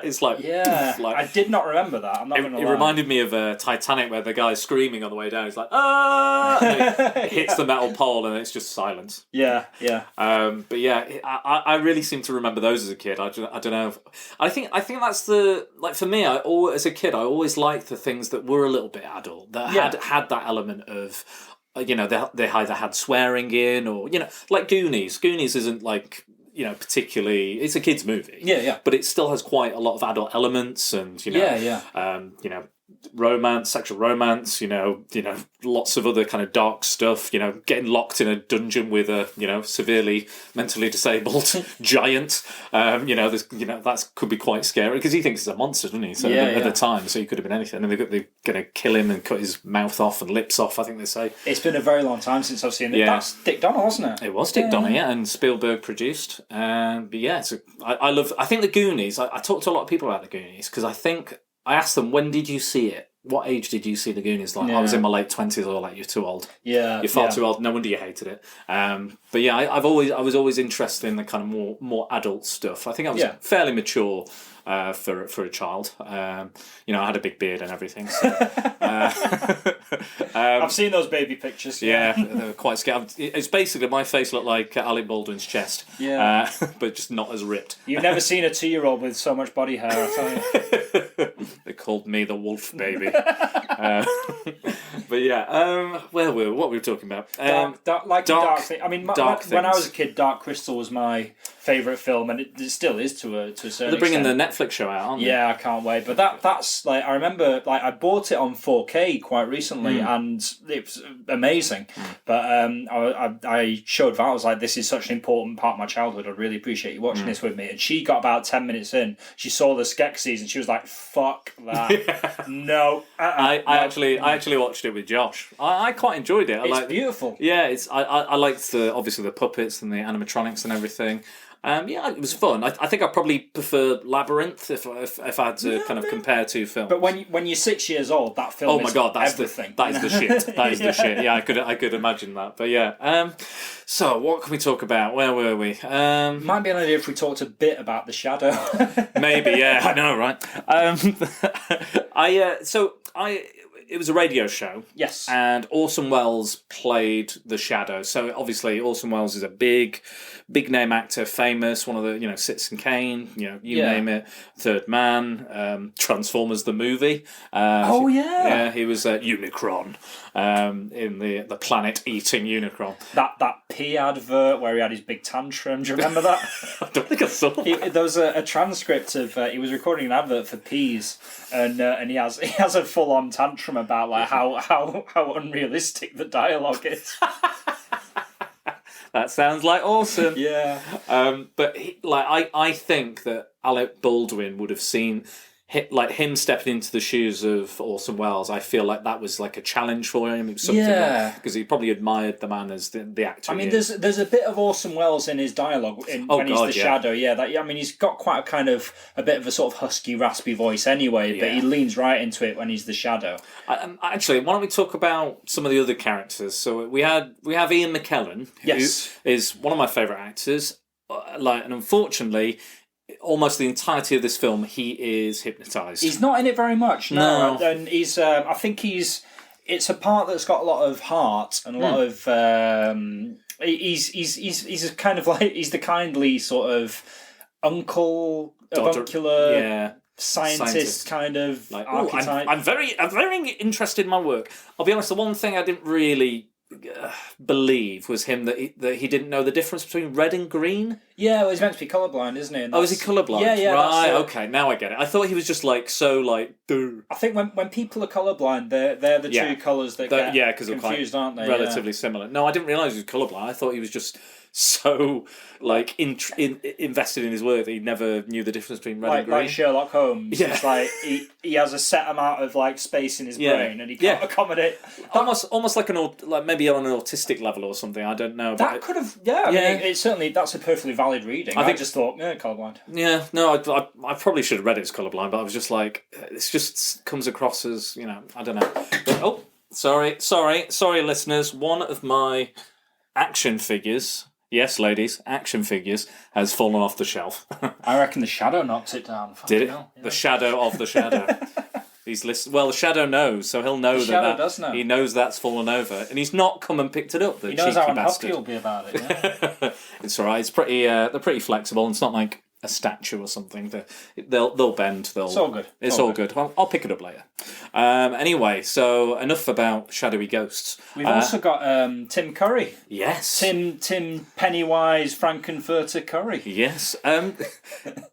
It's like
I did not remember that. I'm not going to lie.
It reminded me of Titanic, where the guy's screaming on the way down. He's like, "Ah!" And it hits the metal pole, and it's just silence.
Yeah.
But yeah, I really seem to remember those as a kid. I don't know. I think that's the like for me. As a kid, I always liked the things that were a little bit adult, that had that element of, they either had swearing in or, like Goonies. Goonies isn't like, particularly, it's a kid's movie.
Yeah.
But it still has quite a lot of adult elements and, romance, sexual romance, lots of other kind of dark stuff, getting locked in a dungeon with a, severely mentally disabled giant, that could be quite scary because he thinks it's a monster, doesn't he? So at the time, so he could have been anything. And they're going to kill him and cut his mouth off and lips off, I think they say.
It's been a very long time since I've seen it. Yeah. That's Dick Donner, wasn't it?
It was Dick Donner, and Spielberg produced. But yeah, I think the Goonies, I talked to a lot of people about the Goonies because I asked them, when did you see it? What age did you see the Goonies? Like, I was in my late 20s, or like, you're too old.
Yeah.
You're far too old. No wonder you hated it. But yeah, I was always interested in the kind of more adult stuff. I think I was fairly mature for a child. I had a big beard and everything. So,
I've seen those baby pictures.
Yeah, they were quite scary. It's basically, my face looked like Alec Baldwin's chest. Yeah. But just not as ripped.
You've never seen a 2-year-old with so much body hair, I tell you.
They called me the wolf baby. But yeah, what were we talking about?
Dark thing. I mean, when I was a kid, Dark Crystal was my favourite film, and it still is to a certain extent.
They're bringing the Netflix show out, aren't they?
Yeah, I can't wait. But that's like, I remember, like, I bought it on 4K quite recently, and it was amazing. But I showed Val, I was like, this is such an important part of my childhood. I really appreciate you watching this with me. And she got about 10 minutes in. She saw the Skeksis, and she was like, fuck that. No.
I actually watched it with Josh. I quite enjoyed it.
It's beautiful.
Yeah, I liked obviously the puppets and the animatronics and everything. It was fun. I think I probably prefer Labyrinth if I had to kind of compare two films.
But when you're 6 years old, that film is everything.
That is the shit. That is the shit. Yeah, I could imagine that. But yeah. So what can we talk about? Where were we?
Might be an idea if we talked a bit about The Shadow.
Maybe, yeah. I know, right? It was a radio show.
Yes.
And Orson Welles played the Shadow. So obviously Orson Welles is a big name actor, famous, one of the, Citizen Kane, you name it, Third Man, Transformers the movie. Yeah, he was Unicron in the planet-eating Unicron.
That pea advert where he had his big tantrum, do you remember that?
I don't think I saw that.
There was a transcript of, he was recording an advert for peas, and he has a full-on tantrum about like how unrealistic the dialogue is.
That sounds like awesome.
Yeah.
But I think that Alec Baldwin would have seen him stepping into the shoes of Orson Welles. I feel like that was like a challenge for him. Because he probably admired the man as the actor.
I mean, there's a bit of Orson Welles in his dialogue when he's the Shadow. Yeah, he's got quite a bit of a sort of husky, raspy voice anyway. But he leans right into it when he's the Shadow.
Actually, why don't we talk about some of the other characters? So we have Ian McKellen, who is one of my favourite actors. And unfortunately, almost the entirety of this film, he is hypnotised.
He's not in it very much, no. And he's, I think it's a part that's got a lot of heart and a lot of, he's kind of like, he's the kindly sort of uncle avuncular scientist kind of
like,
archetype.
I'm very interested in my work. I'll be honest, the one thing I didn't really believe was him that he didn't know the difference between red and green.
Yeah, well, he's meant to be colourblind, isn't he?
Is he colourblind?
Yeah,
right. Okay, now I get it. I thought he was just like duh.
I think when people are colourblind, they're the two colours that get confused, aren't they?
Relatively similar. No, I didn't realise he was colourblind. I thought he was just so like invested in his work that he never knew the difference between red and green.
Like Sherlock Holmes. Yeah. It's like he has a set amount of like space in his brain and he can't accommodate.
Almost like maybe on an autistic level or something. I don't know.
That could have I mean, it's certainly that's a perfectly valid reading. I just thought colourblind.
Yeah, no, I probably should have read it as colourblind, but I was just like, it just comes across as I don't know. But, sorry, listeners. One of my action figures. Yes, ladies, action figures has fallen off the shelf.
I reckon the shadow knocks it down.
Did it? Yeah. The shadow of the shadow. The shadow knows, so he'll know
does know.
He knows that's fallen over, and he's not come and picked it up.
He knows how unhappy he'll be about it. Yeah.
It's all right. It's pretty. They're pretty flexible. And it's not like a statue or something. They'll bend. It's
all good.
It's all good. I'll pick it up later. Anyway, so enough about shadowy ghosts.
We've also got Tim Curry.
Yes.
Tim Pennywise Frankenfurter Curry.
Yes.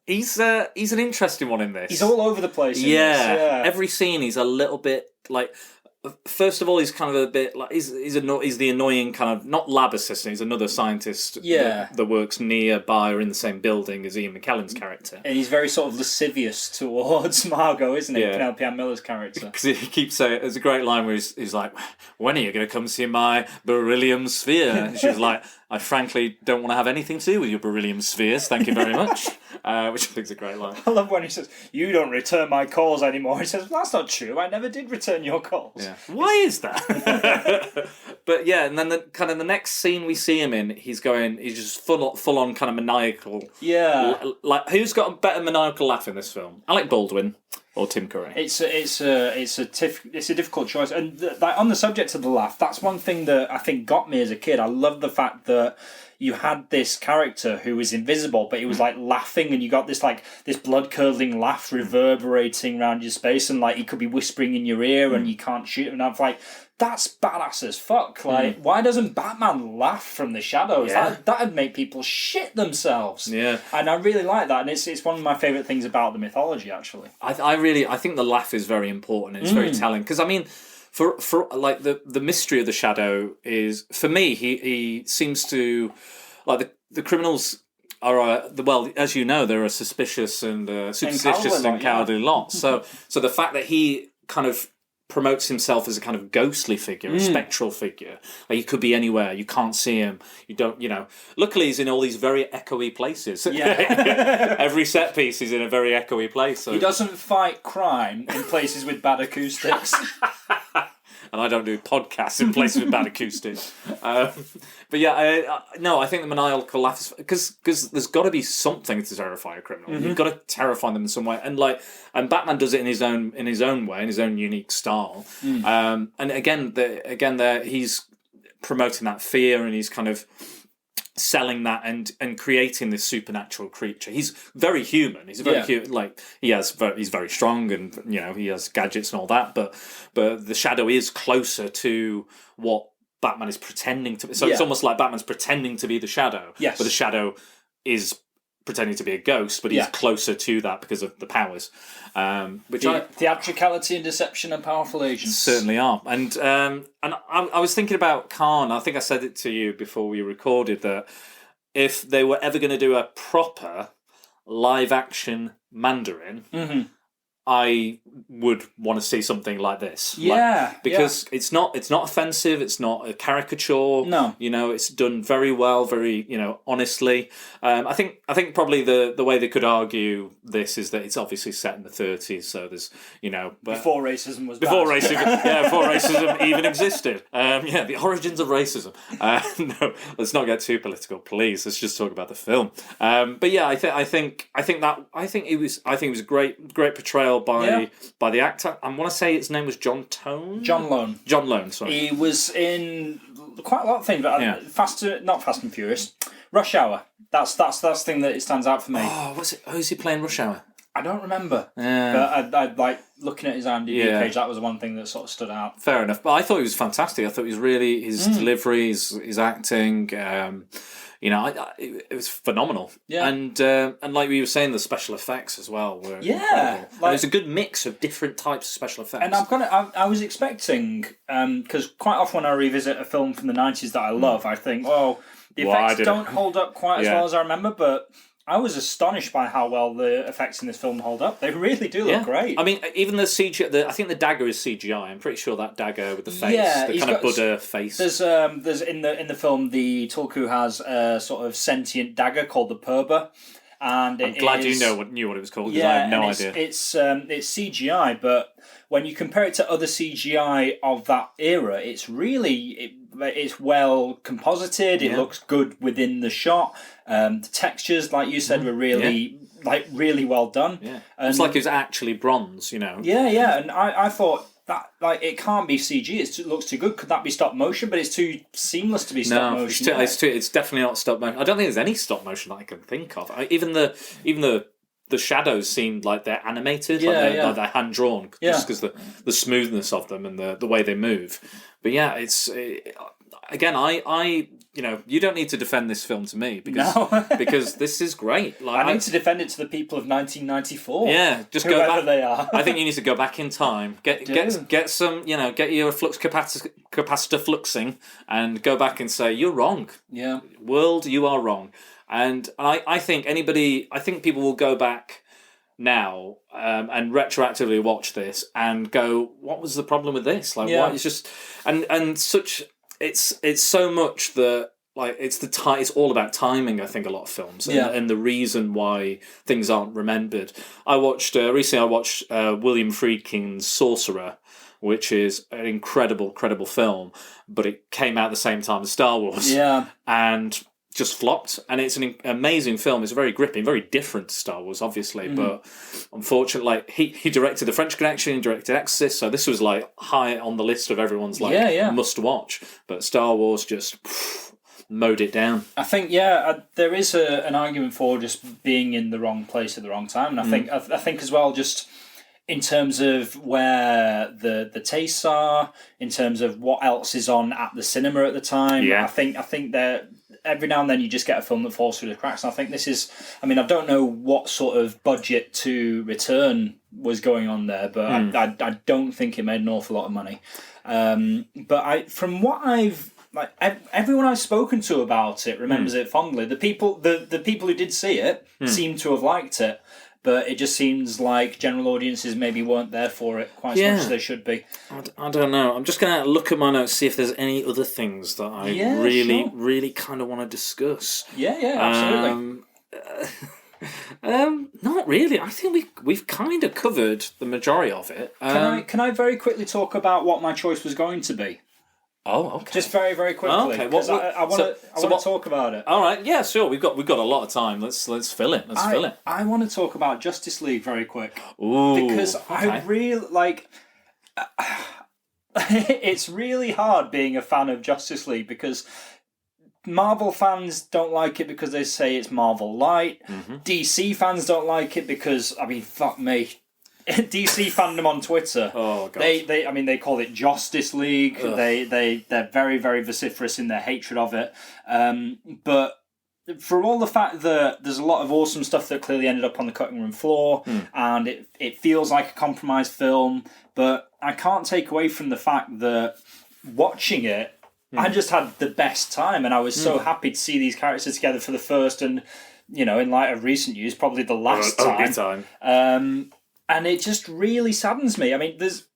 He's an interesting one in this.
He's all over the place. In this. Yeah.
Every scene he's a little bit like. First of all, he's kind of a bit like he's the annoying kind of not lab assistant. He's another scientist that works nearby or in the same building as Ian McKellen's character.
And he's very sort of lascivious towards Margot, isn't he?
Yeah.
Penelope Ann Miller's character.
Because he keeps saying, there's a great line where he's like, "When are you going to come see my beryllium sphere?" And she's like, "I frankly don't want to have anything to do with your beryllium spheres. Thank you very much." Which I think is a great line.
I love when he says, "You don't return my calls anymore." He says, "Well, that's not true. I never did return your calls."
Yeah. Why is that? But yeah, and then the next scene we see him in, he's just full on kind of maniacal. Yeah. Like who's got a better maniacal laugh in this film? Alec Baldwin or Tim Curry?
It's a difficult choice, and on the subject of the laugh, that's one thing that I think got me as a kid. I love the fact that you had this character who was invisible, but he was like laughing, and you got this blood curdling laugh reverberating around your space, and like he could be whispering in your ear, and you can't shoot him. And I'm like, that's badass as fuck. Like, why doesn't Batman laugh from the shadows?
Yeah.
That'd make people shit themselves.
Yeah,
and I really like that, and it's one of my favourite things about the mythology. Actually,
I think the laugh is very important. And it's very telling because I mean. For like the mystery of the shadow is for me he seems to like the criminals are as you know they're a suspicious and superstitious and cowardly lot. So the fact that he kind of promotes himself as a kind of ghostly figure, a spectral figure, like he could be anywhere, you can't see him, you don't, luckily he's in all these very echoey places. Every set piece is in a very echoey place. So.
He doesn't fight crime in places with bad acoustics.
And I don't do podcasts in places with bad acoustics. But yeah, I think the maniacal laugh is because there's got to be something to terrify a criminal. You've got to terrify them in some way, and Batman does it in his own way, in his own unique style. And again, there he's promoting that fear, and he's kind of selling that and creating this supernatural creature. He's very human. He's very human. Like he's very strong, and he has gadgets and all that. But the shadow is closer to what Batman is pretending to be. So it's almost like Batman's pretending to be the shadow.
Yes.
But the shadow is pretending to be a ghost, but he's closer to that because of the powers.
Theatricality and deception are powerful agents.
Certainly are. And I was thinking about Khan. I think I said it to you before we recorded that if they were ever going to do a proper live action Mandarin, I would want to see something like this. Because it's not offensive, it's not a caricature.
No.
It's done very well, very, honestly. I think probably the way they could argue this is that it's obviously set in the 30s, so there's,
before racism was
before racism even existed. The origins of racism. No, let's not get too political, please. Let's just talk about the film. But yeah, I think it was a great portrayal by the actor. I want to say his name was John Lone. John Lone, sorry.
He was in quite a lot of things, but not Fast and Furious. Rush Hour. That's the thing that it stands out for me.
Oh, what's it? Who's he playing Rush Hour?
I don't remember.
Yeah.
But I like looking at his IMDb page. That was the one thing that sort of stood out.
Fair enough. But I thought he was fantastic. I thought he was really his delivery, his acting. It was phenomenal. Yeah. And like we were saying, the special effects as well were incredible. And there's a good mix of different types of special effects.
And I was expecting, because quite often when I revisit a film from the 90s that I love, I think, the effects don't hold up quite as well as I remember, but I was astonished by how well the effects in this film hold up. They really do look great.
I mean, even the CGI. I think the dagger is CGI. I'm pretty sure that dagger with the face, the kind of Buddha face.
There's in the film, the Tulku has a sort of sentient dagger called the Purba, and
I'm glad you knew what it was called, because I have no idea.
It's CGI, but when you compare it to other CGI of that era, it's really it's well composited. It looks good within the shot. The textures, like you said, were really really well done.
Yeah, it's like it was actually bronze,
Yeah, and I thought that it can't be CG. It looks too good. Could that be stop motion? But it's too seamless to be stop motion.
It's definitely not stop motion. I don't think there's any stop motion that I can think of. Even the shadows seemed like they're animated, like they're hand drawn, just because the smoothness of them and the way they move. But yeah, again, I you don't need to defend this film to me because this is great. Like,
I need to defend it to the people of 1994.
Yeah, just go back.
They are.
I think you need to go back in time, get some, get your flux capacitor fluxing, and go back and say you're wrong.
Yeah,
world, you are wrong. And I think people will go back now and retroactively watch this and go, what was the problem with this? Like, why? It's just and such. It's so much that it's all about timing. I think a lot of films and the reason why things aren't remembered. I watched recently. William Friedkin's Sorcerer, which is an incredible film, but it came out at the same time as Star Wars.
Yeah,
and just flopped, and it's an amazing film. It's very gripping, very different to Star Wars, obviously, but unfortunately, he directed The French Connection, he directed Exorcist, so this was high on the list of everyone's must watch. But Star Wars just mowed it down.
I think there is an argument for just being in the wrong place at the wrong time, and I think as well, just in terms of where the tastes are, in terms of what else is on at the cinema at the time. Yeah. I think that every now and then you just get a film that falls through the cracks. And I think this is, I don't know what sort of budget to return was going on there, but I don't think it made an awful lot of money. But from what I've, everyone I've spoken to about it remembers it fondly. The people who did see it seem to have liked it. But it just seems like general audiences maybe weren't there for it quite as much as they should be.
I don't know. I'm just going to look at my notes, see if there's any other things that I really kind of want to discuss.
Yeah,
absolutely. Not really. I think we've kind of covered the majority of it.
Can I very quickly talk about what my choice was going to be?
Oh, okay.
Just very, very quickly. Okay. I want to talk about it.
All right. Yeah, sure. We've got a lot of time. Let's fill it. Fill it.
I want to talk about Justice League very quick.
Ooh.
Because I really it's really hard being a fan of Justice League because Marvel fans don't like it because they say it's Marvel light. DC fans don't like it because fuck me. DC fandom on Twitter.
Oh god.
They call it Justice League. Ugh. They're very, very vociferous in their hatred of it. But for all the fact that there's a lot of awesome stuff that clearly ended up on the cutting room floor, and it feels like a compromised film, but I can't take away from the fact that watching it, I just had the best time, and I was so happy to see these characters together for the first and, in light of recent years, probably the last time. And it just really saddens me. There's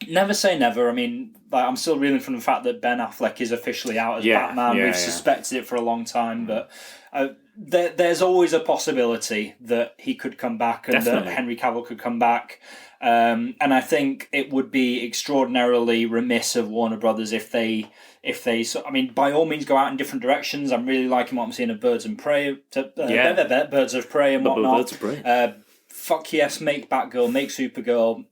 never say never. I'm still reeling from the fact that Ben Affleck is officially out as Batman. We've suspected it for a long time, but there's always a possibility that he could come back and that Henry Cavill could come back. And I think it would be extraordinarily remiss of Warner Brothers if they by all means go out in different directions. I'm really liking what I'm seeing of Birds of Prey and whatnot.
Birds of Prey.
Fuck yes, make Batgirl, make Supergirl,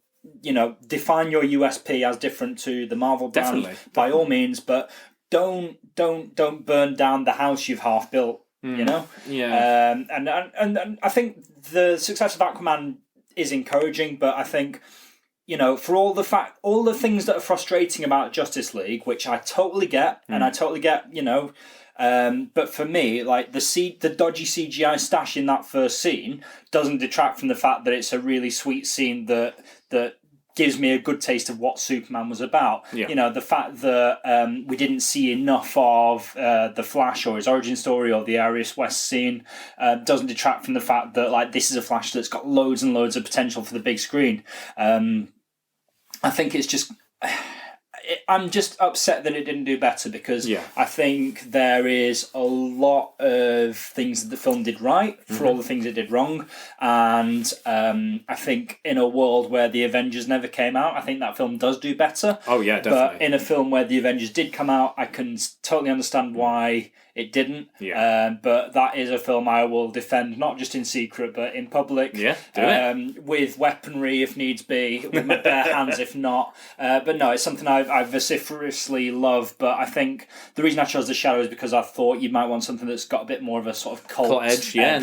define your USP as different to the Marvel brand by all means, but don't don't burn down the house you've half built. You know, and I think the success of Aquaman is encouraging, but I think, for all the things that are frustrating about Justice League, which I totally get, and I totally get, but for me, like the dodgy CGI stash in that first scene doesn't detract from the fact that it's a really sweet scene that gives me a good taste of what Superman was about. Yeah. The fact that we didn't see enough of the Flash or his origin story or the Arius West scene doesn't detract from the fact that like this is a Flash that's got loads and loads of potential for the big screen. I think it's just... I'm just upset that it didn't do better because I think there is a lot of things that the film did right for all the things it did wrong. And I think in a world where the Avengers never came out, I think that film does do better.
Oh, yeah, definitely.
But in a film where the Avengers did come out, I can totally understand why it didn't.
Yeah.
But that is a film I will defend, not just in secret, but in public.
Yeah, do it.
With weaponry if needs be, with my bare hands if not. But no, it's something I vociferously love. But I think the reason I chose The Shadow is because I thought you might want something that's got a bit more of a sort of cult
edge. Yeah,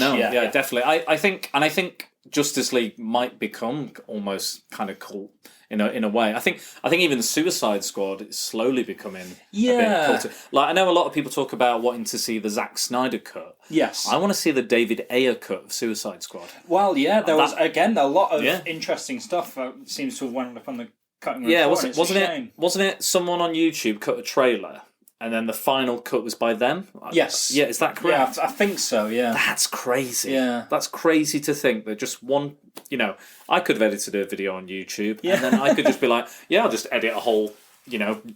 definitely. I think Justice League might become almost kind of cult. In a way, I think even the Suicide Squad is slowly becoming a bit culty. Like I know a lot of people talk about wanting to see the Zack Snyder cut.
Yes,
I want to see the David Ayer cut of Suicide Squad.
Well, yeah, there was again a lot of interesting stuff seems to have wound up on the cutting room.
Yeah, wasn't it? Someone on YouTube cut a trailer. And then the final cut was by them?
Yes.
Yeah, is that correct?
Yeah, I think so, yeah.
That's crazy.
Yeah.
That's crazy to think that just one... I could have edited a video on YouTube, and then I could just be like, I'll just edit a whole,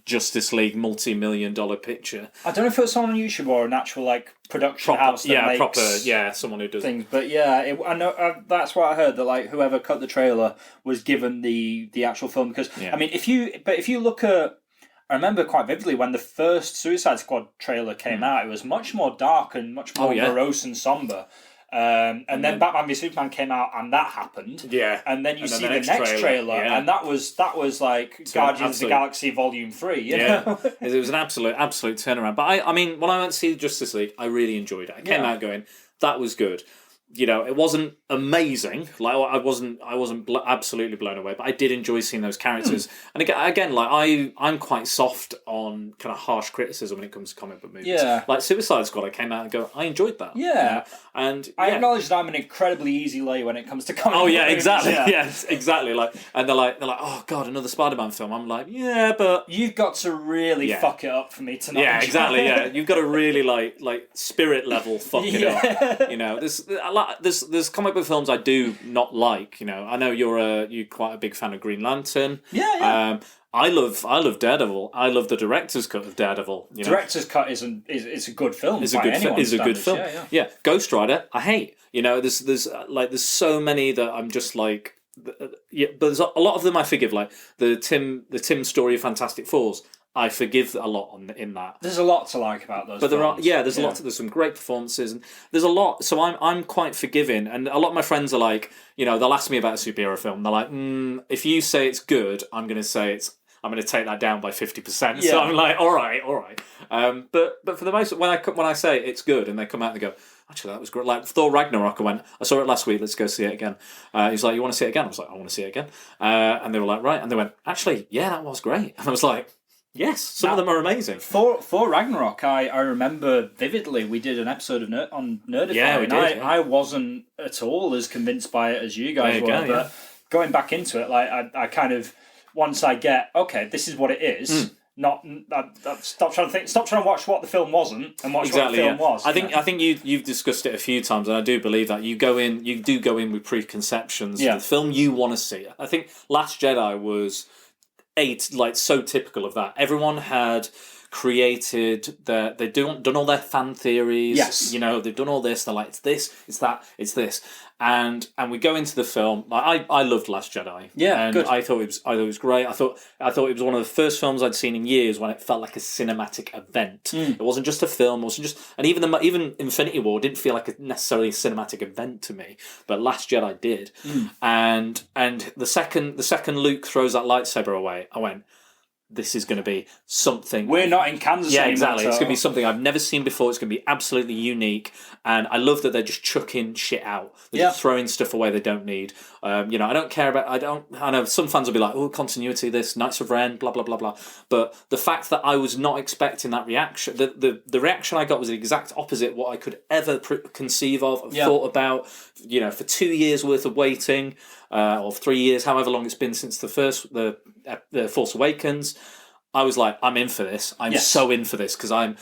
Justice League multi-million-dollar picture.
I don't know if it was someone on YouTube or an actual, production house that makes...
someone who does...
things. But I know that's what I heard, that, whoever cut the trailer was given the actual film, because, I mean, if you look at... I remember quite vividly when the first Suicide Squad trailer came out, it was much more dark and much more morose and somber. And then Batman v Superman came out and that happened.
Yeah.
And then you see the next trailer and that was like Guardians of the Galaxy Volume 3, you know?
It was an absolute turnaround. But I mean, when I went to see Justice League, I really enjoyed it. I came out going, that was good. It wasn't amazing. I wasn't absolutely blown away, but I did enjoy seeing those characters. And again, I'm quite soft on kind of harsh criticism when it comes to comic book movies.
Yeah.
Like Suicide Squad, I came out and go, I enjoyed that.
Yeah.
And
I acknowledge that I'm an incredibly easy lay when it comes to comic book
movies.
Exactly.
Yes, exactly. And they're like, oh god, another Spider-Man film. I'm like, yeah, but
you've got to really fuck it up for me to not.
Yeah, exactly. Yeah, you've got to really like spirit level fuck it up. There's comic book films I do not like. I know you're quite a big fan of Green Lantern.
Yeah.
I love Daredevil. I love the director's cut of Daredevil.
Director's cut is a good film.
Is a good film. Yeah. Ghost Rider, I hate. There's so many that I'm just like. But there's a lot of them I forgive. Like the Tim story of Fantastic Fours. I forgive a lot in that.
There's a lot to like about those.
But
films.
There's a lot. There's some great performances, and there's a lot. So I'm quite forgiving, and a lot of my friends are like, they'll ask me about a superhero film. They're like, if you say it's good, I'm going to take that down by 50%. So I'm like, all right. But for the most, when I say it's good, and they come out and they go, actually, that was great. Like Thor Ragnarok, I saw it last week. Let's go see it again. He's like, you want to see it again? I was like, I want to see it again. And they were like, right. And they went, actually, yeah, that was great. And I was like, yes, some of them are amazing.
Thor Ragnarok, I remember vividly. We did an episode on Nerdify,
we did.
I wasn't at all as convinced by it as you guys were. But going back into it, I kind of, once I get, okay, this is what it is. Not stop trying to watch what the film wasn't and watch what the film was.
I think you've discussed it a few times, and I do believe that you do go in with preconceptions. The film you want to see. I think Last Jedi was so typical of that. Everyone had created they've done all their fan theories.
Yes.
They've done all this. They're like, it's this, it's that, it's this. And we go into the film. I loved Last Jedi.
Yeah,
and
good.
I thought it was great. I thought it was one of the first films I'd seen in years when it felt like a cinematic event. It wasn't just a film. It wasn't just, and even Infinity War didn't feel like a necessarily cinematic event to me. But Last Jedi did. And the second Luke throws that lightsaber away, I went, this is going to be something.
We're not in Kansas
Yeah,
anymore,
exactly. It's
so-
going to be something I've never seen before. It's going to be absolutely unique. And I love that they're just chucking shit out. They're just throwing stuff away they don't need. I don't care about... I know some fans will be like, oh, continuity, this, Knights of Ren, blah, blah, blah, blah. But the fact that I was not expecting that reaction... The reaction I got was the exact opposite what I could ever conceive of, thought about, for 2 years worth of waiting, or 3 years, however long it's been since the Force Awakens. I was like, I'm in for this. I'm so in for this because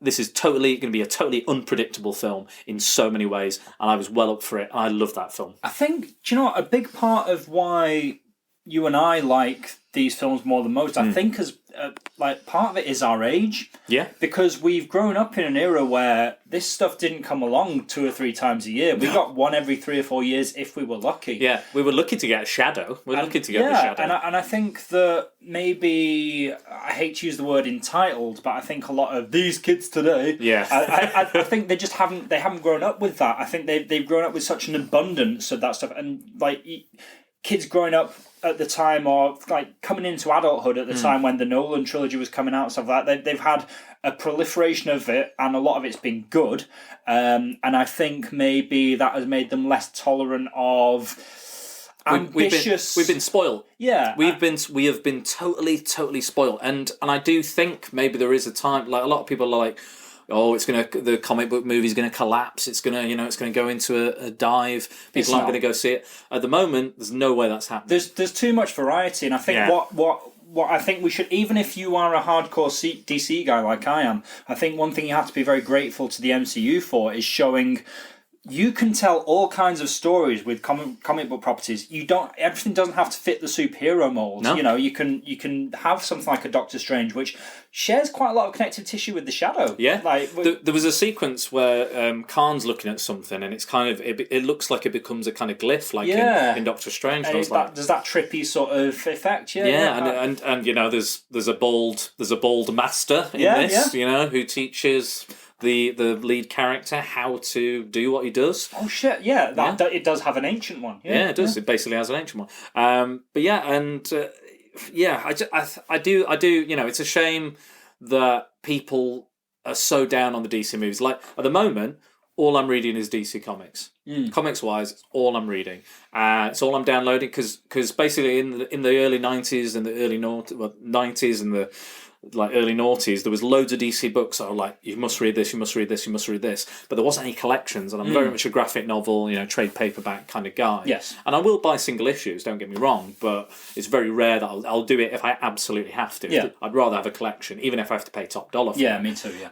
this is totally going to be a totally unpredictable film in so many ways, and I was well up for it. And I love that film.
I think, do you know what, a big part of why you and I like these films more than most, I think, is part of it is our age.
Yeah.
Because we've grown up in an era where this stuff didn't come along 2 or 3 times a year. We got one every 3 or 4 years if we were lucky.
Yeah, we were lucky to get a Shadow. We're lucky to get the Shadow.
And I think that maybe, I hate to use the word entitled, but I think a lot of these kids today, I think they just haven't grown up with that. I think they've grown up with such an abundance of that stuff. And kids growing up at the time, or coming into adulthood at the time when the Nolan trilogy was coming out and stuff like that, they've had a proliferation of it, and a lot of it's been good. And I think maybe that has made them less tolerant of ambitious.
We've been spoiled.
Yeah,
we have been totally spoiled, and I do think maybe there is a time, like a lot of people are like, oh, the comic book movie's gonna collapse. It's gonna go into a dive. People aren't gonna go see it. At the moment, there's no way that's happening.
There's too much variety, and I think what I think we should, even if you are a hardcore DC guy like I am, I think one thing you have to be very grateful to the MCU for is showing. You can tell all kinds of stories with comic book properties. Everything doesn't have to fit the superhero mold.
No.
You can have something like a Doctor Strange, which shares quite a lot of connective tissue with the Shadow.
Yeah, there was a sequence where Khan's looking at something, and it's kind of it looks like it becomes a kind of glyph, like in Doctor Strange.
And does that trippy sort of effect?
And there's a bald master in this, who teaches the lead character how to do what he does.
Oh shit! Yeah, it does have an ancient one.
Yeah, it does. Yeah. It basically has an ancient one. I do. It's a shame that people are so down on the DC movies. Like at the moment, all I'm reading is DC comics. Comics wise, it's all I'm reading. It's all I'm downloading because basically in the early 90s and the early 90s and the early noughties, there was loads of DC books that were like, you must read this, you must read this, you must read this. But there wasn't any collections, and I'm very much a graphic novel, trade paperback kind of guy.
Yes.
And I will buy single issues, don't get me wrong, but it's very rare that I'll do it if I absolutely have to.
Yeah.
I'd rather have a collection, even if I have to pay top dollar for it.
Yeah, me too, yeah.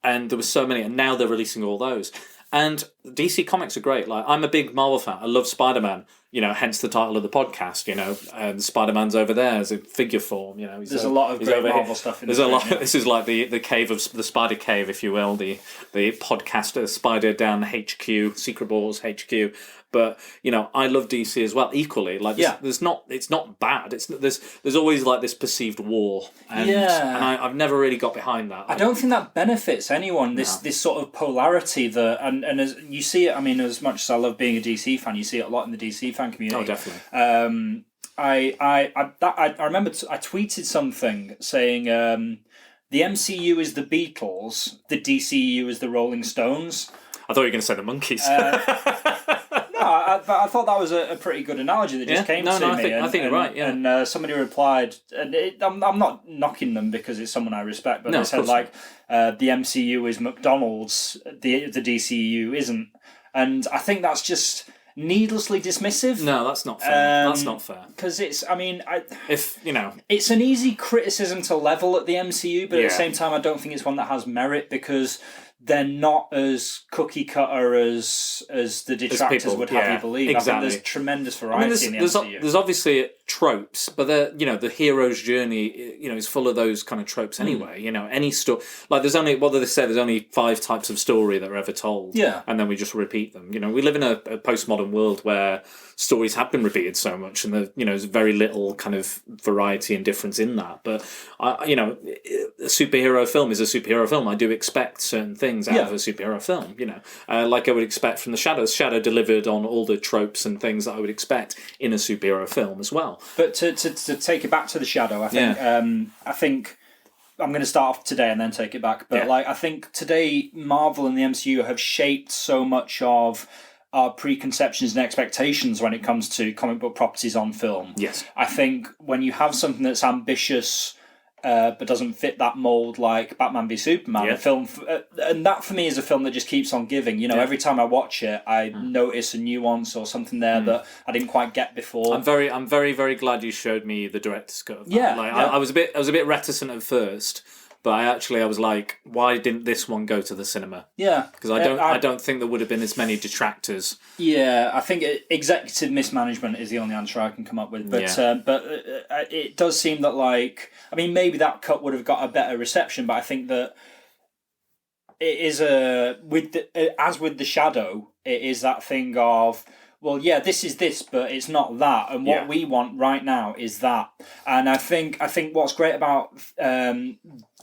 And there were so many, and now they're releasing all those. And DC comics are great. Like, I'm a big Marvel fan. I love Spider-Man. Hence the title of the podcast. And Spider-Man's over there as a figure form.
There's a lot of great Marvel stuff in
there. There's a lot. This is like the cave of the Spider Cave, if you will. The podcast Spider Down HQ, Secret Wars HQ. But I love DC as well equally. Like, it's not bad. There's always like this perceived war, and I've never really got behind that.
I don't think that benefits anyone. This sort of polarity that, and as you see it, I mean, as much as I love being a DC fan, you see it a lot in the DC fan community.
Oh, definitely.
I remember I tweeted something saying the MCU is the Beatles, the DCU is the Rolling Stones.
I thought you were going to say the Monkeys.
I thought that was a pretty good analogy that just came to me.
I think you're right. Yeah.
And somebody replied, and I'm not knocking them because it's someone I respect, but they said the MCU is McDonald's, the DCU isn't, and I think that's just needlessly dismissive.
No, that's not fair. That's not fair.
Because it's an easy criticism to level at the MCU, but at the same time, I don't think it's one that has merit because they're not as cookie cutter as the detractors would have you believe.
Exactly.
I think there's tremendous variety in the MCU.
There's obviously tropes, but the hero's journey, is full of those kind of tropes anyway. Any story, like there's only there's only 5 types of story that are ever told.
Yeah.
And then we just repeat them. We live in a postmodern world where stories have been repeated so much, and there's very little kind of variety and difference in that. But a superhero film is a superhero film. I do expect certain things out of a superhero film. Like I would expect from The Shadow. Shadow delivered on all the tropes and things that I would expect in a superhero film as well.
But to take it back to The Shadow, I think I'm going to start off today and then take it back. But I think today Marvel and the MCU have shaped so much of our preconceptions and expectations when it comes to comic book properties on film.
Yes.
I think when you have something that's ambitious but doesn't fit that mold, like Batman v Superman, a film, and that for me is a film that just keeps on giving. Every time I watch it, I notice a nuance or something there that I didn't quite get before.
I'm very, very glad you showed me the director's cut of that. I was a bit reticent at first, but I was like, why didn't this one go to the cinema?
Yeah,
because I don't think there would have been as many detractors.
Yeah, I think executive mismanagement is the only answer I can come up with. But it does seem that maybe that cut would have got a better reception. But I think that it is as with The Shadow, it is that thing of, well, yeah, this is this, but it's not that, and what we want right now is that. And I think what's great about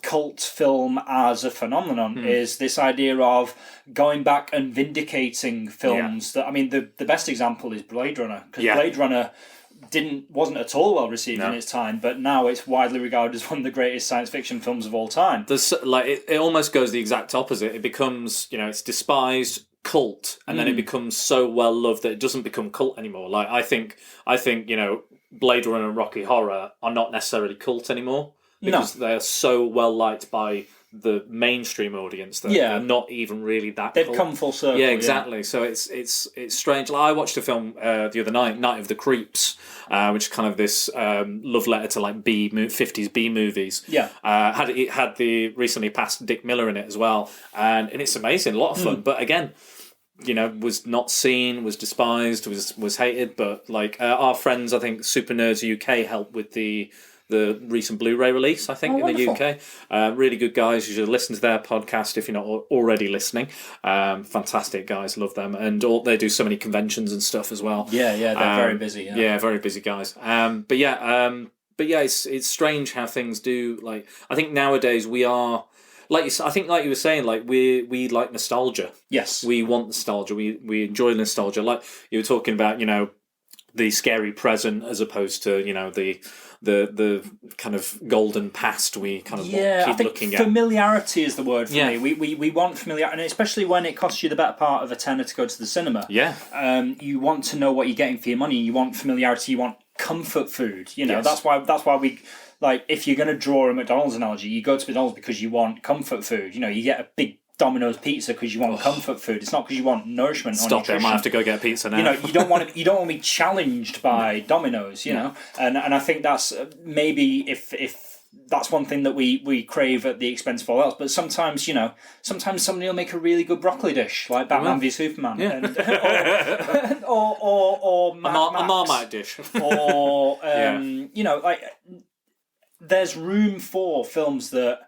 cult film as a phenomenon is this idea of going back and vindicating films. That the best example is Blade Runner, because Blade Runner wasn't at all well received in its time, but now it's widely regarded as one of the greatest science fiction films of all time.
It almost goes the exact opposite. It becomes, it's despised, cult, and then it becomes so well loved that it doesn't become cult anymore. I think Blade Runner and Rocky Horror are not necessarily cult anymore because they are so well liked by the mainstream audience that they're not even really that.
They've
cult.
come full circle.
Yeah, exactly. Yeah. So it's strange. I watched a film the other night, Night of the Creeps, which is kind of this love letter to 50s B movies.
Yeah,
it had the recently passed Dick Miller in it as well, and it's amazing, a lot of fun. But again, was not seen, was despised, was hated. But our friends, I think Super Nerds UK helped with the recent Blu-ray release, I think, in
wonderful.
the UK. Really good guys. You should listen to their podcast if you're not already listening. Fantastic guys, love them. And they do so many conventions and stuff as well.
Yeah, they're very busy.
Yeah, very busy guys. But it's strange how things do. I think nowadays we are... like you were saying, we like nostalgia.
Yes.
We want nostalgia. We enjoy nostalgia. Like you were talking about, the scary present as opposed to, the kind of golden past we kind of keep looking at.
Familiarity is the word for me. We want familiarity, and especially when it costs you the better part of a tenner to go to the cinema.
Yeah.
You want to know what you're getting for your money. You want familiarity. You want comfort food.
Yes.
That's why we... if you're going to draw a McDonald's analogy, you go to McDonald's because you want comfort food. You get a big Domino's pizza because you want comfort food. It's not because you want nourishment or nutrition.
Stop it! I might have to go get a pizza now.
You don't want to be challenged by Domino's. And I think that's maybe if that's one thing that we crave at the expense of all else. But sometimes somebody will make a really good broccoli dish like Batman v Superman, or Mad Max,
a Marmite dish,
or there's room for films that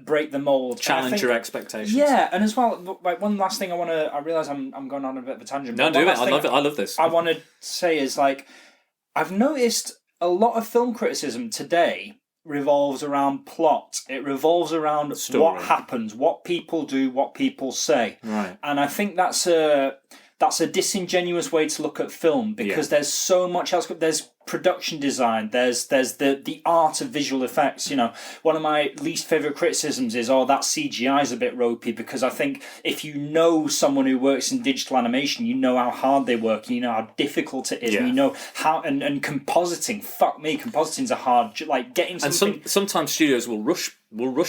break the mold,
challenge your expectations.
Yeah, and as well, one last thing I realise I'm going on a bit of a tangent.
No, do it. I love it. I love this.
I want to say is I've noticed a lot of film criticism today revolves around plot. It revolves around what happens, what people do, what people say.
Right.
And I think that's a disingenuous way to look at film because there's so much else. There's production design. There's the art of visual effects. One of my least favourite criticisms is, that CGI is a bit ropey, because I think if you know someone who works in digital animation, you know how hard they work, and you know how difficult it is, and you know how and compositing. Fuck me, compositing's a hard getting something.
And sometimes studios will rush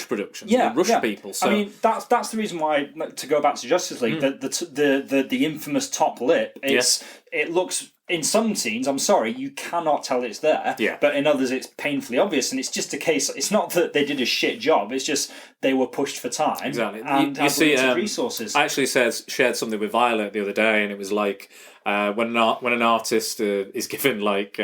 productions. Will rush people. So
that's the reason why, to go back to Justice League, the infamous top lip. It looks, in some scenes, I'm sorry, you cannot tell it's there.
Yeah.
But in others, it's painfully obvious, and it's just a case. It's not that they did a shit job. It's just they were pushed for time.
Exactly.
And
you see,
limited resources.
I actually shared something with Violet the other day, and it was when an artist is given like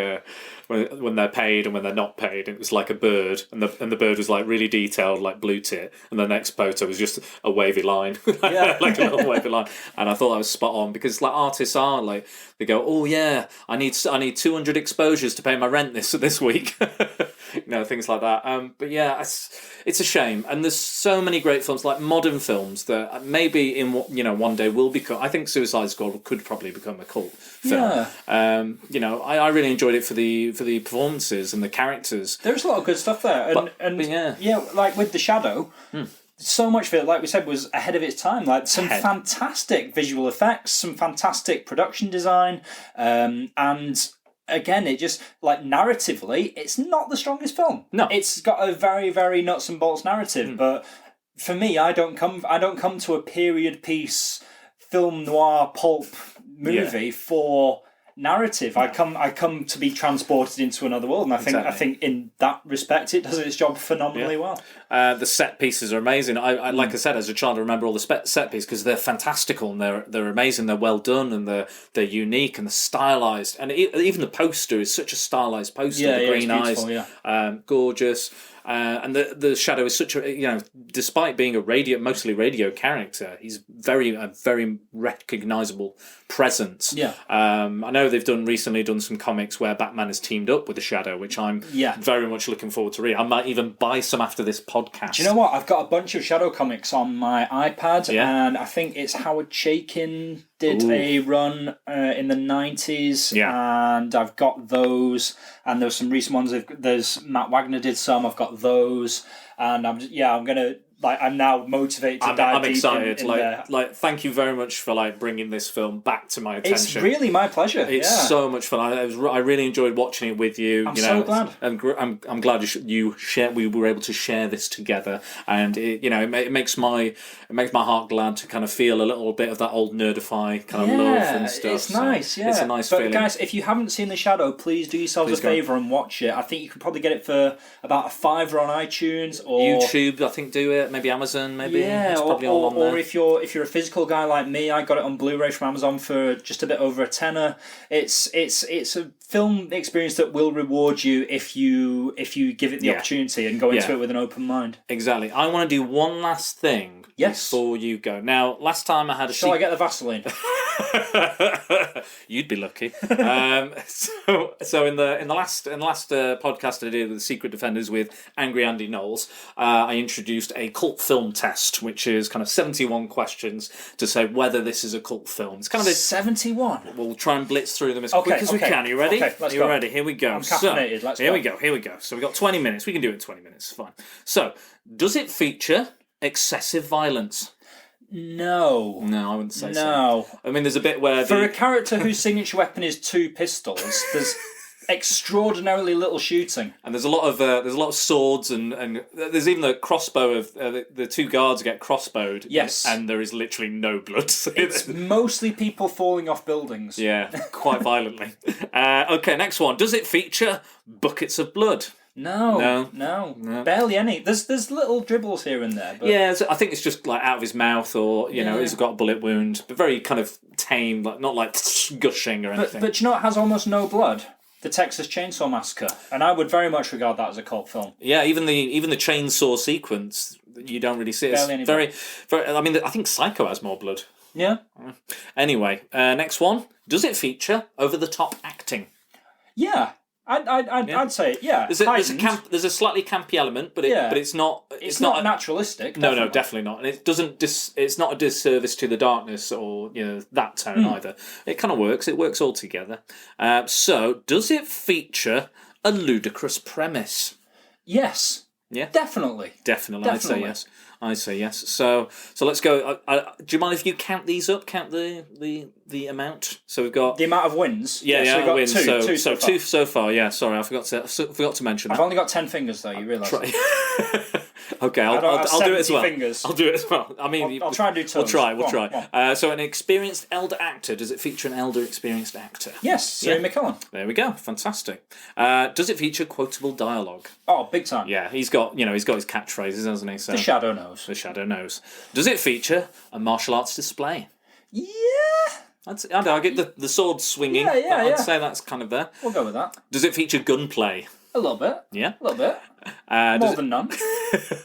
when they're paid and when they're not paid, it was like a bird, and the bird was like really detailed, like blue tit, and the next photo was just a wavy line, like a little wavy line, and I thought that was spot on because like artists are like they go, oh yeah, I need 200 exposures to pay my rent this week, things like that. But yeah, it's a shame, and there's so many great films like modern films that maybe in one day will become. I think Suicide Squad could probably become a cult film. Yeah. I really enjoyed it for the performances and the characters.
There's a lot of good stuff there, and like with The Shadow. So much of it, like we said, was ahead of its time. Like some fantastic visual effects, some fantastic production design, and again, it just like narratively, it's not the strongest film.
No,
it's got a very, very nuts and bolts narrative. But for me, I don't come to a period piece film noir pulp movie for narrative. I come to be transported into another world, and I think in that respect it does its job phenomenally well.
The set pieces are amazing. I like I said, as a child, I remember all the set pieces because they're fantastical and they're amazing. They're well done and they're unique and they're stylized. And even the poster is such a stylized poster. The green eyes, gorgeous. And the Shadow is such a despite being mostly radio character, he's a very recognizable presence. I know they've recently done some comics where Batman has teamed up with the Shadow, which I'm very much looking forward to read. I might even buy some after this podcast.
Do you know what? I've got a bunch of Shadow comics on my iPad, and I think it's Howard Chaykin did a run in the 90s, and I've got those, and there's some recent ones. There's Matt Wagner did some. I've got those, and I'm gonna I'm now motivated to dive deep. I'm excited.
In thank you very much for bringing this film back to my attention.
It's really my pleasure.
It's so much fun. I really enjoyed watching it with you.
I'm so glad.
I'm glad we were able to share this together, and it makes my heart glad to kind of feel a little bit of that old Nerdify kind of love and stuff.
It's nice. Yeah,
it's a nice feeling.
But guys, if you haven't seen The Shadow, please do yourselves a favour and watch it. I think you could probably get it for about $5 on iTunes or
YouTube. I think do it. Maybe Amazon. Maybe it's probably all on there.
Or if you're a physical guy like me, I got it on Blu-ray from Amazon for just a bit over a tenner. It's a film experience that will reward you if you give it the opportunity and go into it with an open mind.
Exactly. I want to do one last thing before you go. Now, last time I had a.
Shall I get the Vaseline?
You'd be lucky. So in the last podcast I did with the Secret Defenders with Angry Andy Knowles, I introduced a cult film test, which is kind of 71 questions to say whether this is a cult film. It's kind of
71.
We'll try and blitz through them as quick as we can. Are you ready?
Okay, let's
go.
You're
ready? Here we go.
I'm caffeinated. Let's
go. Here we go. So we've got 20 minutes. We can do it in 20 minutes. Fine. So, does it feature excessive violence?
No,
I wouldn't say so.
No.
I mean, there's a bit where
for a character whose signature weapon is 2 pistols, there's extraordinarily little shooting,
and there's a lot of swords and there's even the crossbow of the 2 guards get crossbowed.
Yes,
and there is literally no blood.
It's mostly people falling off buildings.
Yeah, quite violently. Okay, next one. Does it feature buckets of blood?
No, barely any. There's little dribbles here and there. But...
Yeah, I think it's just like out of his mouth, or he's got a bullet wound, but very kind of tame, not like gushing or anything.
But you know, it has almost no blood. The Texas Chainsaw Massacre, and I would very much regard that as a cult film.
Yeah, even the chainsaw sequence, you don't really see it.
Barely any
blood. I mean, I think Psycho has more blood.
Yeah.
Anyway, next one. Does it feature over the top acting?
Yeah. I'd say there's
a slightly campy element, but it's not
naturalistic.
No, definitely not, and it doesn't. It's not a disservice to the darkness or that tone either. It kind of works. It works all together. So, does it feature a ludicrous premise?
Yes.
Yeah.
Definitely.
I say yes. So let's go. Do you mind if you count these up? Count the amount. So we've got
the amount of wins.
Yeah,
so we've got
wins.
Two
so far. Yeah, sorry, I forgot to mention that.
I've only got 10 fingers though. You realise?
Okay, I'll do it as well.
Fingers.
I'll do it as well. I mean,
I'll try and do toes.
We'll try. So, an experienced elder actor. Does it feature an elder experienced actor?
Yes, Mckellen.
There we go. Fantastic. Does it feature quotable dialogue?
Oh, big time.
Yeah, he's got his catchphrases, hasn't he? So,
the Shadow knows.
The Shadow knows. Does it feature a martial arts display?
Yeah.
I'd argue the sword swinging.
Yeah,
I'd say that's kind of there.
We'll go with that.
Does it feature gunplay?
A little bit.
Yeah.
A little bit.
More
than none.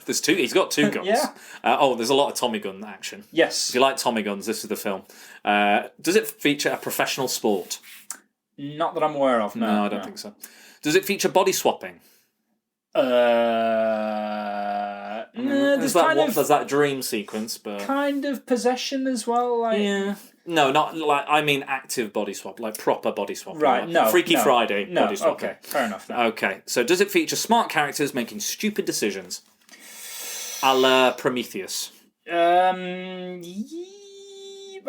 There's two. He's got two guns.
Yeah.
There's a lot of Tommy gun action.
Yes.
If you like Tommy guns, this is the film. Does it feature a professional sport?
Not that I'm aware of, no.
No, I don't think so. Does it feature body swapping?
There's
that dream sequence, but
kind of possession as well. Like...
Yeah. No, not like I mean active body swap, like proper body swap.
Right,
like
no.
Freaky
no,
Friday
no,
body swap.
Okay, fair enough. Then.
Okay, so does it feature smart characters making stupid decisions? A la Prometheus.
I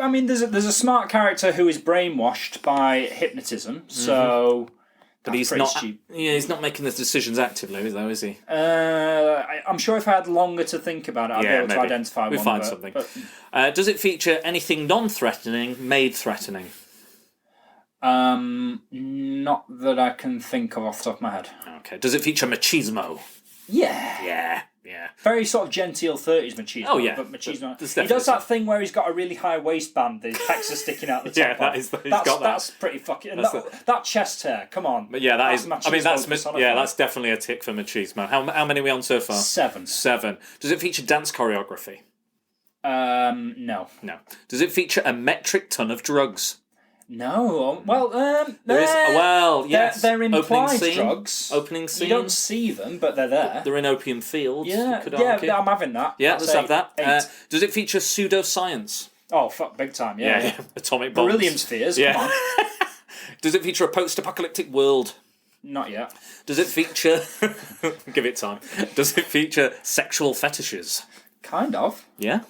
mean, there's a smart character who is brainwashed by hypnotism, so...
But he's not. Yeah, he's not making the decisions actively, though, is he?
I'm sure if I had longer to think about it, I'd be able to identify one.
We'll find something. Does it feature anything non-threatening made threatening?
Not that I can think of off the top of my head.
Okay. Does it feature machismo?
Yeah.
Yeah.
Very sort of genteel 30s machismo.
Oh, yeah.
But machismo.
He
does that thing where he's got a really high waistband, his pecs are sticking out the top.
Yeah, he's got that.
That's pretty fucking... That chest hair, come on.
But yeah, that's definitely a tick for machismo. How many are we on so far?
7.
Does it feature dance choreography?
No.
No. Does it feature a metric ton of drugs?
No. Well,
yes.
They're implied drugs.
Opening scene.
You don't see them, but they're there.
They're in opium fields.
Yeah, I'm having that.
Yeah, let's have that. Does it feature pseudoscience?
Oh, fuck, big time, yeah.
Atomic bombs.
Beryllium spheres,
come
on.
Does it feature a post-apocalyptic world?
Not yet.
Does it feature... Give it time. Does it feature sexual fetishes?
Kind of.
Yeah?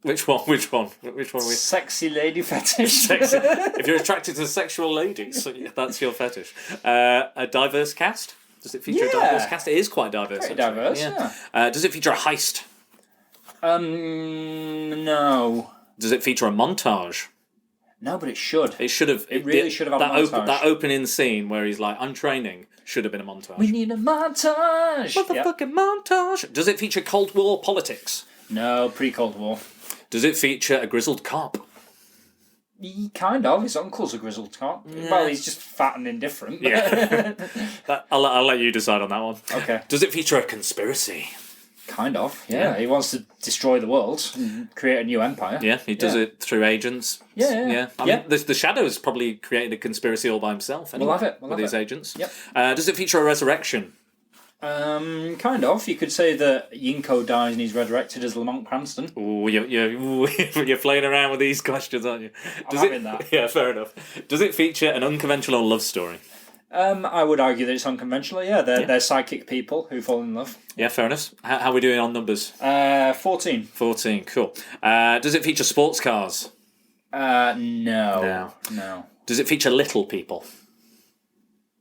Which one? Which one are we?
Sexy lady fetish.
If you're attracted to sexual ladies, that's your fetish. A diverse cast? Does it feature a diverse cast? It is quite diverse.
Pretty diverse, yeah.
Does it feature a heist?
No.
Does it feature a montage?
No, but it should.
It should have.
It really should have had a montage.
That opening scene where he's like, I'm training, should have been a montage.
We need a montage!
Motherfucking montage! Does it feature Cold War politics?
No, pre-Cold War.
Does it feature a grizzled cop?
Kind of. His uncle's a grizzled cop. Yeah. Well, he's just fat and indifferent.
Yeah. I'll let you decide on that one.
Okay.
Does it feature a conspiracy?
Kind of, yeah. He wants to destroy the world and create a new empire.
Yeah, he does it through agents.
Yeah.
I mean, the Shadow's probably created a conspiracy all by himself. Anyway,
we'll have it.
with his agents.
Yep.
Does it feature a resurrection?
Kind of. You could say that Yinko dies and he's resurrected as Lamont Cranston.
Ooh, you're playing around with these questions, aren't you?
I'm having that.
Yeah, fair enough. Does it feature an unconventional love story?
I would argue that it's unconventional, yeah. They're psychic people who fall in love.
Yeah, fair enough. How are we doing on numbers?
14.
14, cool. Does it feature sports cars?
No.
Does it feature little people?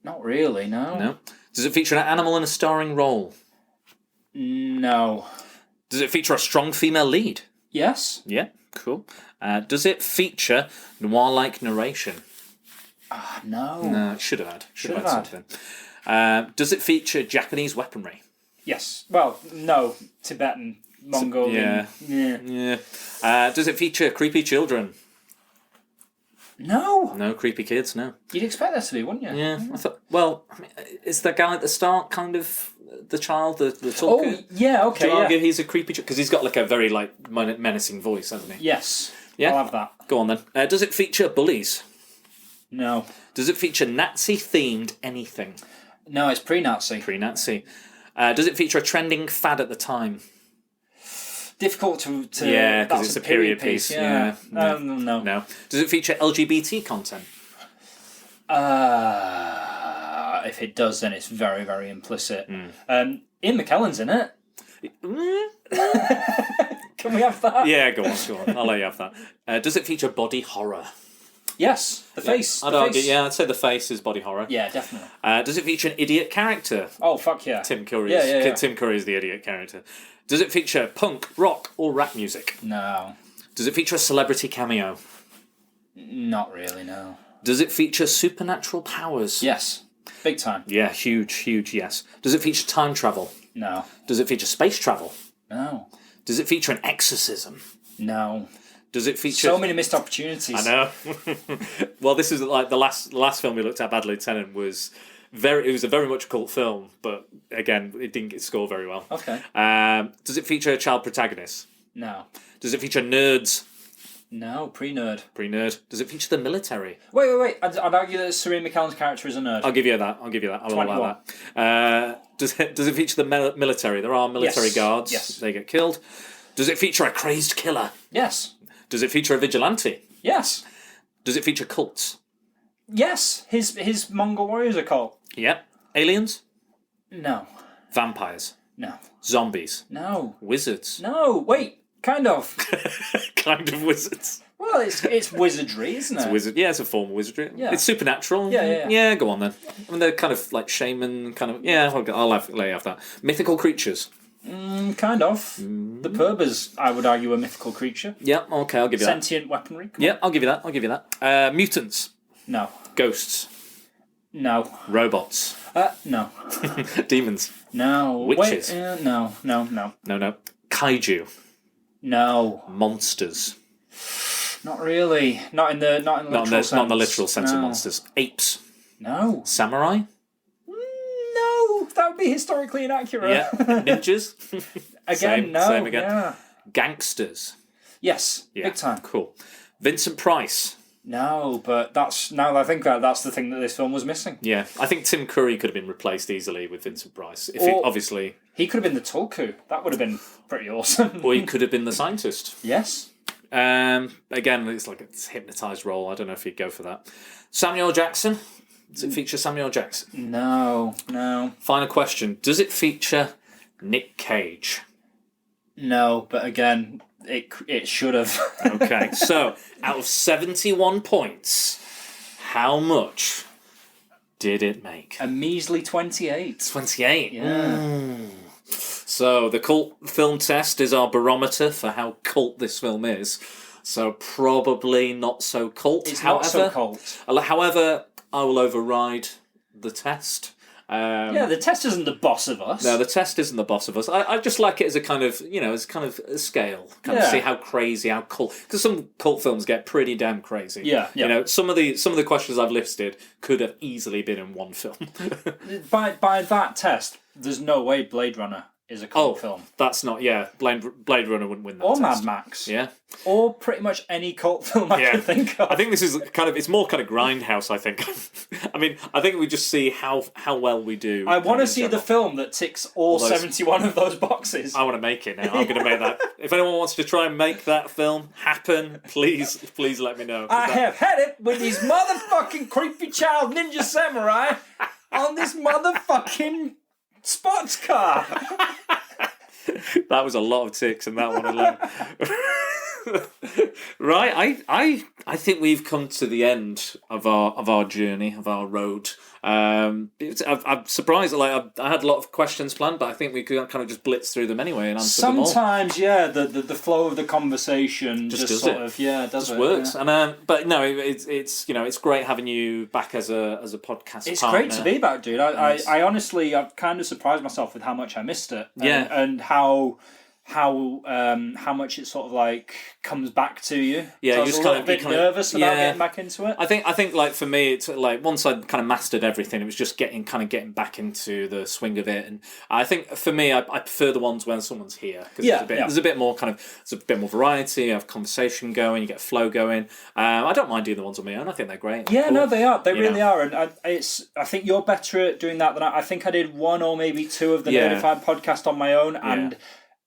Not really, no.
No. Does it feature an animal in a starring role?
No.
Does it feature a strong female lead?
Yes.
Yeah, cool. Does it feature noir-like narration?
No.
No, it should have had.
Should have had.
Something. Does it feature Japanese weaponry?
Yes. Well, no. Tibetan, Mongolian.
Yeah. Does it feature creepy children?
No.
No creepy kids, no.
You'd expect there to be, wouldn't you?
Yeah. I thought, is the guy at the start kind of the child, the talker?
Oh, yeah, okay.
Do you argue he's a creepy child? Because he's got like a very menacing voice, hasn't he?
Yes.
Yeah.
I'll have that.
Go on then. Does it feature bullies?
No.
Does it feature Nazi-themed anything?
No, it's pre-Nazi.
Pre-Nazi. Does it feature a trending fad at the time?
Difficult to
yeah, because it's a period piece.
Yeah. No.
No. Does it feature LGBT content?
If it does, then it's very, very implicit. Ian McKellen's in it. Can we have that?
Yeah, go on. I'll let you have that. Does it feature body horror?
Yes, the face.
I'd say the face is body horror.
Yeah, definitely.
Does it feature an idiot character?
Oh, fuck yeah.
Tim Curry.
Yeah.
Tim Curry is the idiot character. Does it feature punk, rock, or rap music?
No.
Does it feature a celebrity cameo?
Not really, no.
Does it feature supernatural powers?
Yes. Big time.
Yeah, huge, yes. Does it feature time travel?
No.
Does it feature space travel?
No.
Does it feature an exorcism?
No.
Does it feature...
So many missed opportunities.
I know. Well, this is like the last film we looked at, Bad Lieutenant, was it was a very much cult film, but again, it didn't get scored very well.
Okay.
Does it feature a child protagonist?
No.
Does it feature nerds?
No, pre-nerd.
Pre-nerd. Does it feature the military?
Wait. I'd argue that Serene McKellen's character is a nerd.
I'll give you that. I'll allow that. Does it feature the military? There are military guards.
Yes.
They get killed. Does it feature a crazed killer?
Yes.
Does it feature a vigilante?
Yes.
Does it feature cults?
Yes. His Mongol warriors are cult.
Yep. Aliens?
No.
Vampires?
No.
Zombies?
No.
Wizards?
No. Wait. Kind of.
Kind of wizards.
Well, it's wizardry, isn't it?
It's wizard. Yeah, it's a form of wizardry.
Yeah.
It's supernatural.
Yeah.
Yeah, go on then. I mean, they're kind of like shaman, kind of... Yeah, I'll let you have that. Mythical creatures.
Kind of. The Purbers, I would argue, a mythical creature.
Yeah, okay, I'll give you that.
Sentient weaponry.
Yeah, I'll give you that. Mutants.
No.
Ghosts.
No.
Robots.
No.
Demons.
No.
Witches.
Wait, no.
No. Kaiju.
No.
Monsters.
Not really. Not in the literal sense.
Not in the literal sense of monsters. Apes.
No.
Samurai.
No. That would be historically inaccurate.
Yeah. Ninjas.
Again, no.
Same again.
Yeah.
Gangsters.
Yes.
Yeah.
Big time.
Cool. Vincent Price.
No, but that's the thing that this film was missing.
Yeah, I think Tim Curry could have been replaced easily with Vincent Price. Obviously,
he could have been the Tulku. That would have been pretty awesome.
Or he could have been the scientist.
Yes.
Again, it's like a hypnotised role. I don't know if he'd go for that. Samuel Jackson. Does it feature Samuel Jackson?
No.
Final question. Does it feature Nick Cage?
No, but again, it should have.
Okay, so out of 71 points, how much did it make?
A measly 28.
28?
Yeah.
So the cult film test is our barometer for how cult this film is. So probably not so cult.
It's not so cult.
However, I will override the test.
The test isn't the boss of us.
No, the test isn't the boss of us. I just like it as a kind of, as kind of a scale. Of see how crazy, how cult... Because some cult films get pretty damn crazy.
Yeah.
Some of the questions I've listed could have easily been in one film.
By that test, there's no way Blade Runner is a cult film.
That's not... Yeah, Blade Runner wouldn't win that
or
test.
Mad Max.
Yeah.
Or pretty much any cult film I can think of.
I think this is it's more kind of Grindhouse, I think. I mean, I think we just see how well we do.
I want to see the film that ticks all 71 of those boxes.
I want to make it now. I'm going to make that. If anyone wants to try and make that film happen, please let me know.
I have had it with these motherfucking creepy child ninja samurai on this motherfucking sports car.
That was a lot of ticks in that one alone. Right, I think we've come to the end of our journey, of our road. I'm surprised. Like I had a lot of questions planned, but I think we could kind of just blitz through them anyway and answer them all.
Sometimes, the flow of the conversation just sort of does
works.
Yeah.
And but no, it's great having you back as a podcast.
It's
partner.
great to be back, dude. I honestly, I've kind of surprised myself with how much I missed it. And how much it sort of like comes back to you.
Yeah,
so I was a little bit nervous about getting back into it.
I think like for me, it's like once I'd kind of mastered everything, it was just getting back into the swing of it. And I think for me, I prefer the ones when someone's here because there's a bit more there's a bit more variety. You have conversation going, you get flow going. I don't mind doing the ones on my own. I think they're great.
Yeah, cool. No, they are. They really are. And I think you're better at doing that than I think I did one or maybe two of the Nerdified podcast on my own and.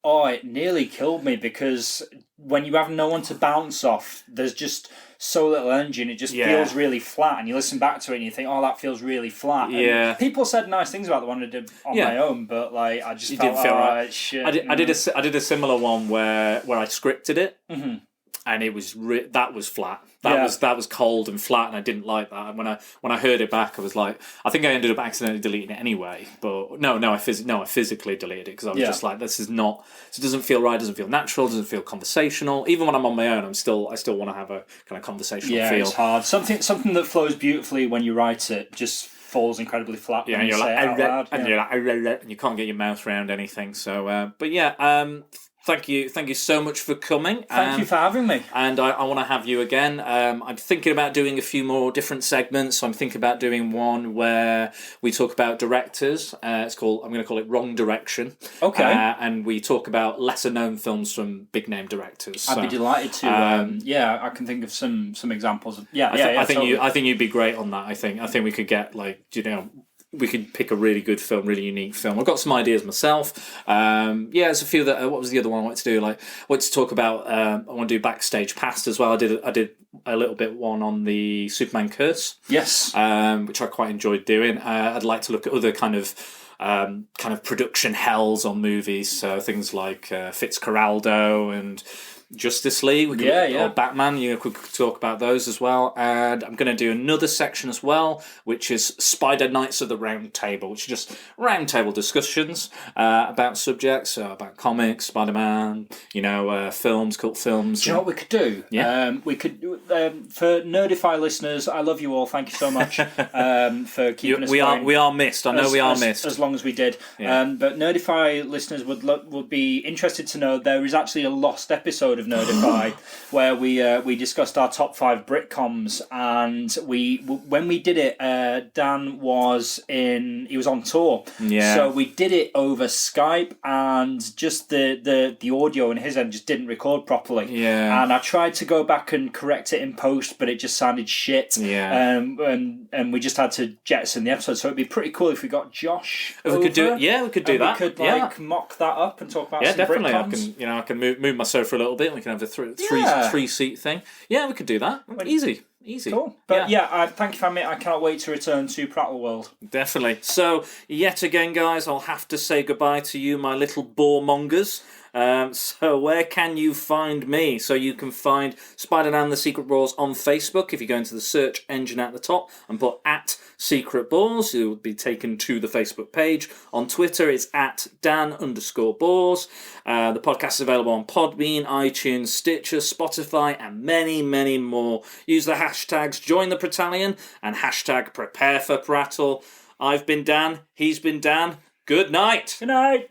Oh, it nearly killed me because when you have no one to bounce off, there's just so little energy and it just feels really flat. And you listen back to it and you think, oh, that feels really flat.
Yeah.
And people said nice things about the one I did on my own, but like I just felt
didn't feel right.
Shit.
I did a similar one where I scripted it. Mm-hmm. And it was that was flat. That was cold and flat, and I didn't like that. And when I heard it back, I was like, I think I ended up accidentally deleting it anyway. But I physically deleted it because I was just like, this doesn't feel right, doesn't feel natural, doesn't feel conversational. Even when I'm on my own, I still want to have a kind of conversational feel.
Yeah, it's hard. Something that flows beautifully when you write it just falls incredibly flat.
Yeah,
when you say it out loud.
And you're like, and you can't get your mouth around anything. So, Thank you so much for coming.
Thank you for having me.
And I want to have you again. I'm thinking about doing a few more different segments. So I'm thinking about doing one where we talk about directors. I'm going to call it Wrong Direction.
Okay.
And we talk about lesser known films from big name directors.
I'd be delighted to. I can think of some examples. I
think you'd be great on that. I think we could get we could pick a really good film, really unique film. I've got some ideas myself. There's a few that. What was the other one I wanted to do? I wanted to talk about. I want to do Backstage Past as well. I did a little bit one on the Superman Curse.
Yes.
Which I quite enjoyed doing. I'd like to look at other kind of production hells on movies. So things like Fitzcarraldo and Justice League, or Batman. We could talk about those as well. And I'm going to do another section as well, which is Spider Knights of the Round Table, which is just round table discussions about subjects, so about comics, Spider-Man, films, cult films.
Do you know what we could do?
Yeah.
We could for Nerdify listeners. I love you all. Thank you so much for keeping us going.
We are missed. I know we are missed
as long as we did.
Yeah.
But Nerdify listeners would be interested to know there is actually a lost episode of Nerdify where we discussed our top 5 Britcoms, and when we did it, Dan was on tour, so we did it over Skype, and just the audio in his end just didn't record properly. And I tried to go back and correct it in post, but it just sounded shit. And we just had to jettison the episode. So it'd be pretty cool if we got Josh.
If we could do it, we could do that.
We could mock that up and talk about some
definitely.
Britcoms.
I can move my sofa a little bit. We can have a three-seat thing. Yeah, we could do that. Easy.
Cool. But thank you for having me. I cannot wait to return to Prattle World.
Definitely. So, yet again, guys, I'll have to say goodbye to you, my little bore-mongers. So where can you find me? So you can find Spider-Man The Secret Bores on Facebook. If you go into the search engine at the top and put @Secret Bores, you'll be taken to the Facebook page. On Twitter, it's @Dan_Bores. The podcast is available on Podbean, iTunes, Stitcher, Spotify, and many, many more. Use the hashtags Join the Prattalion and #PrepareForPrattle. I've been Dan. He's been Dan. Good night.
Good night.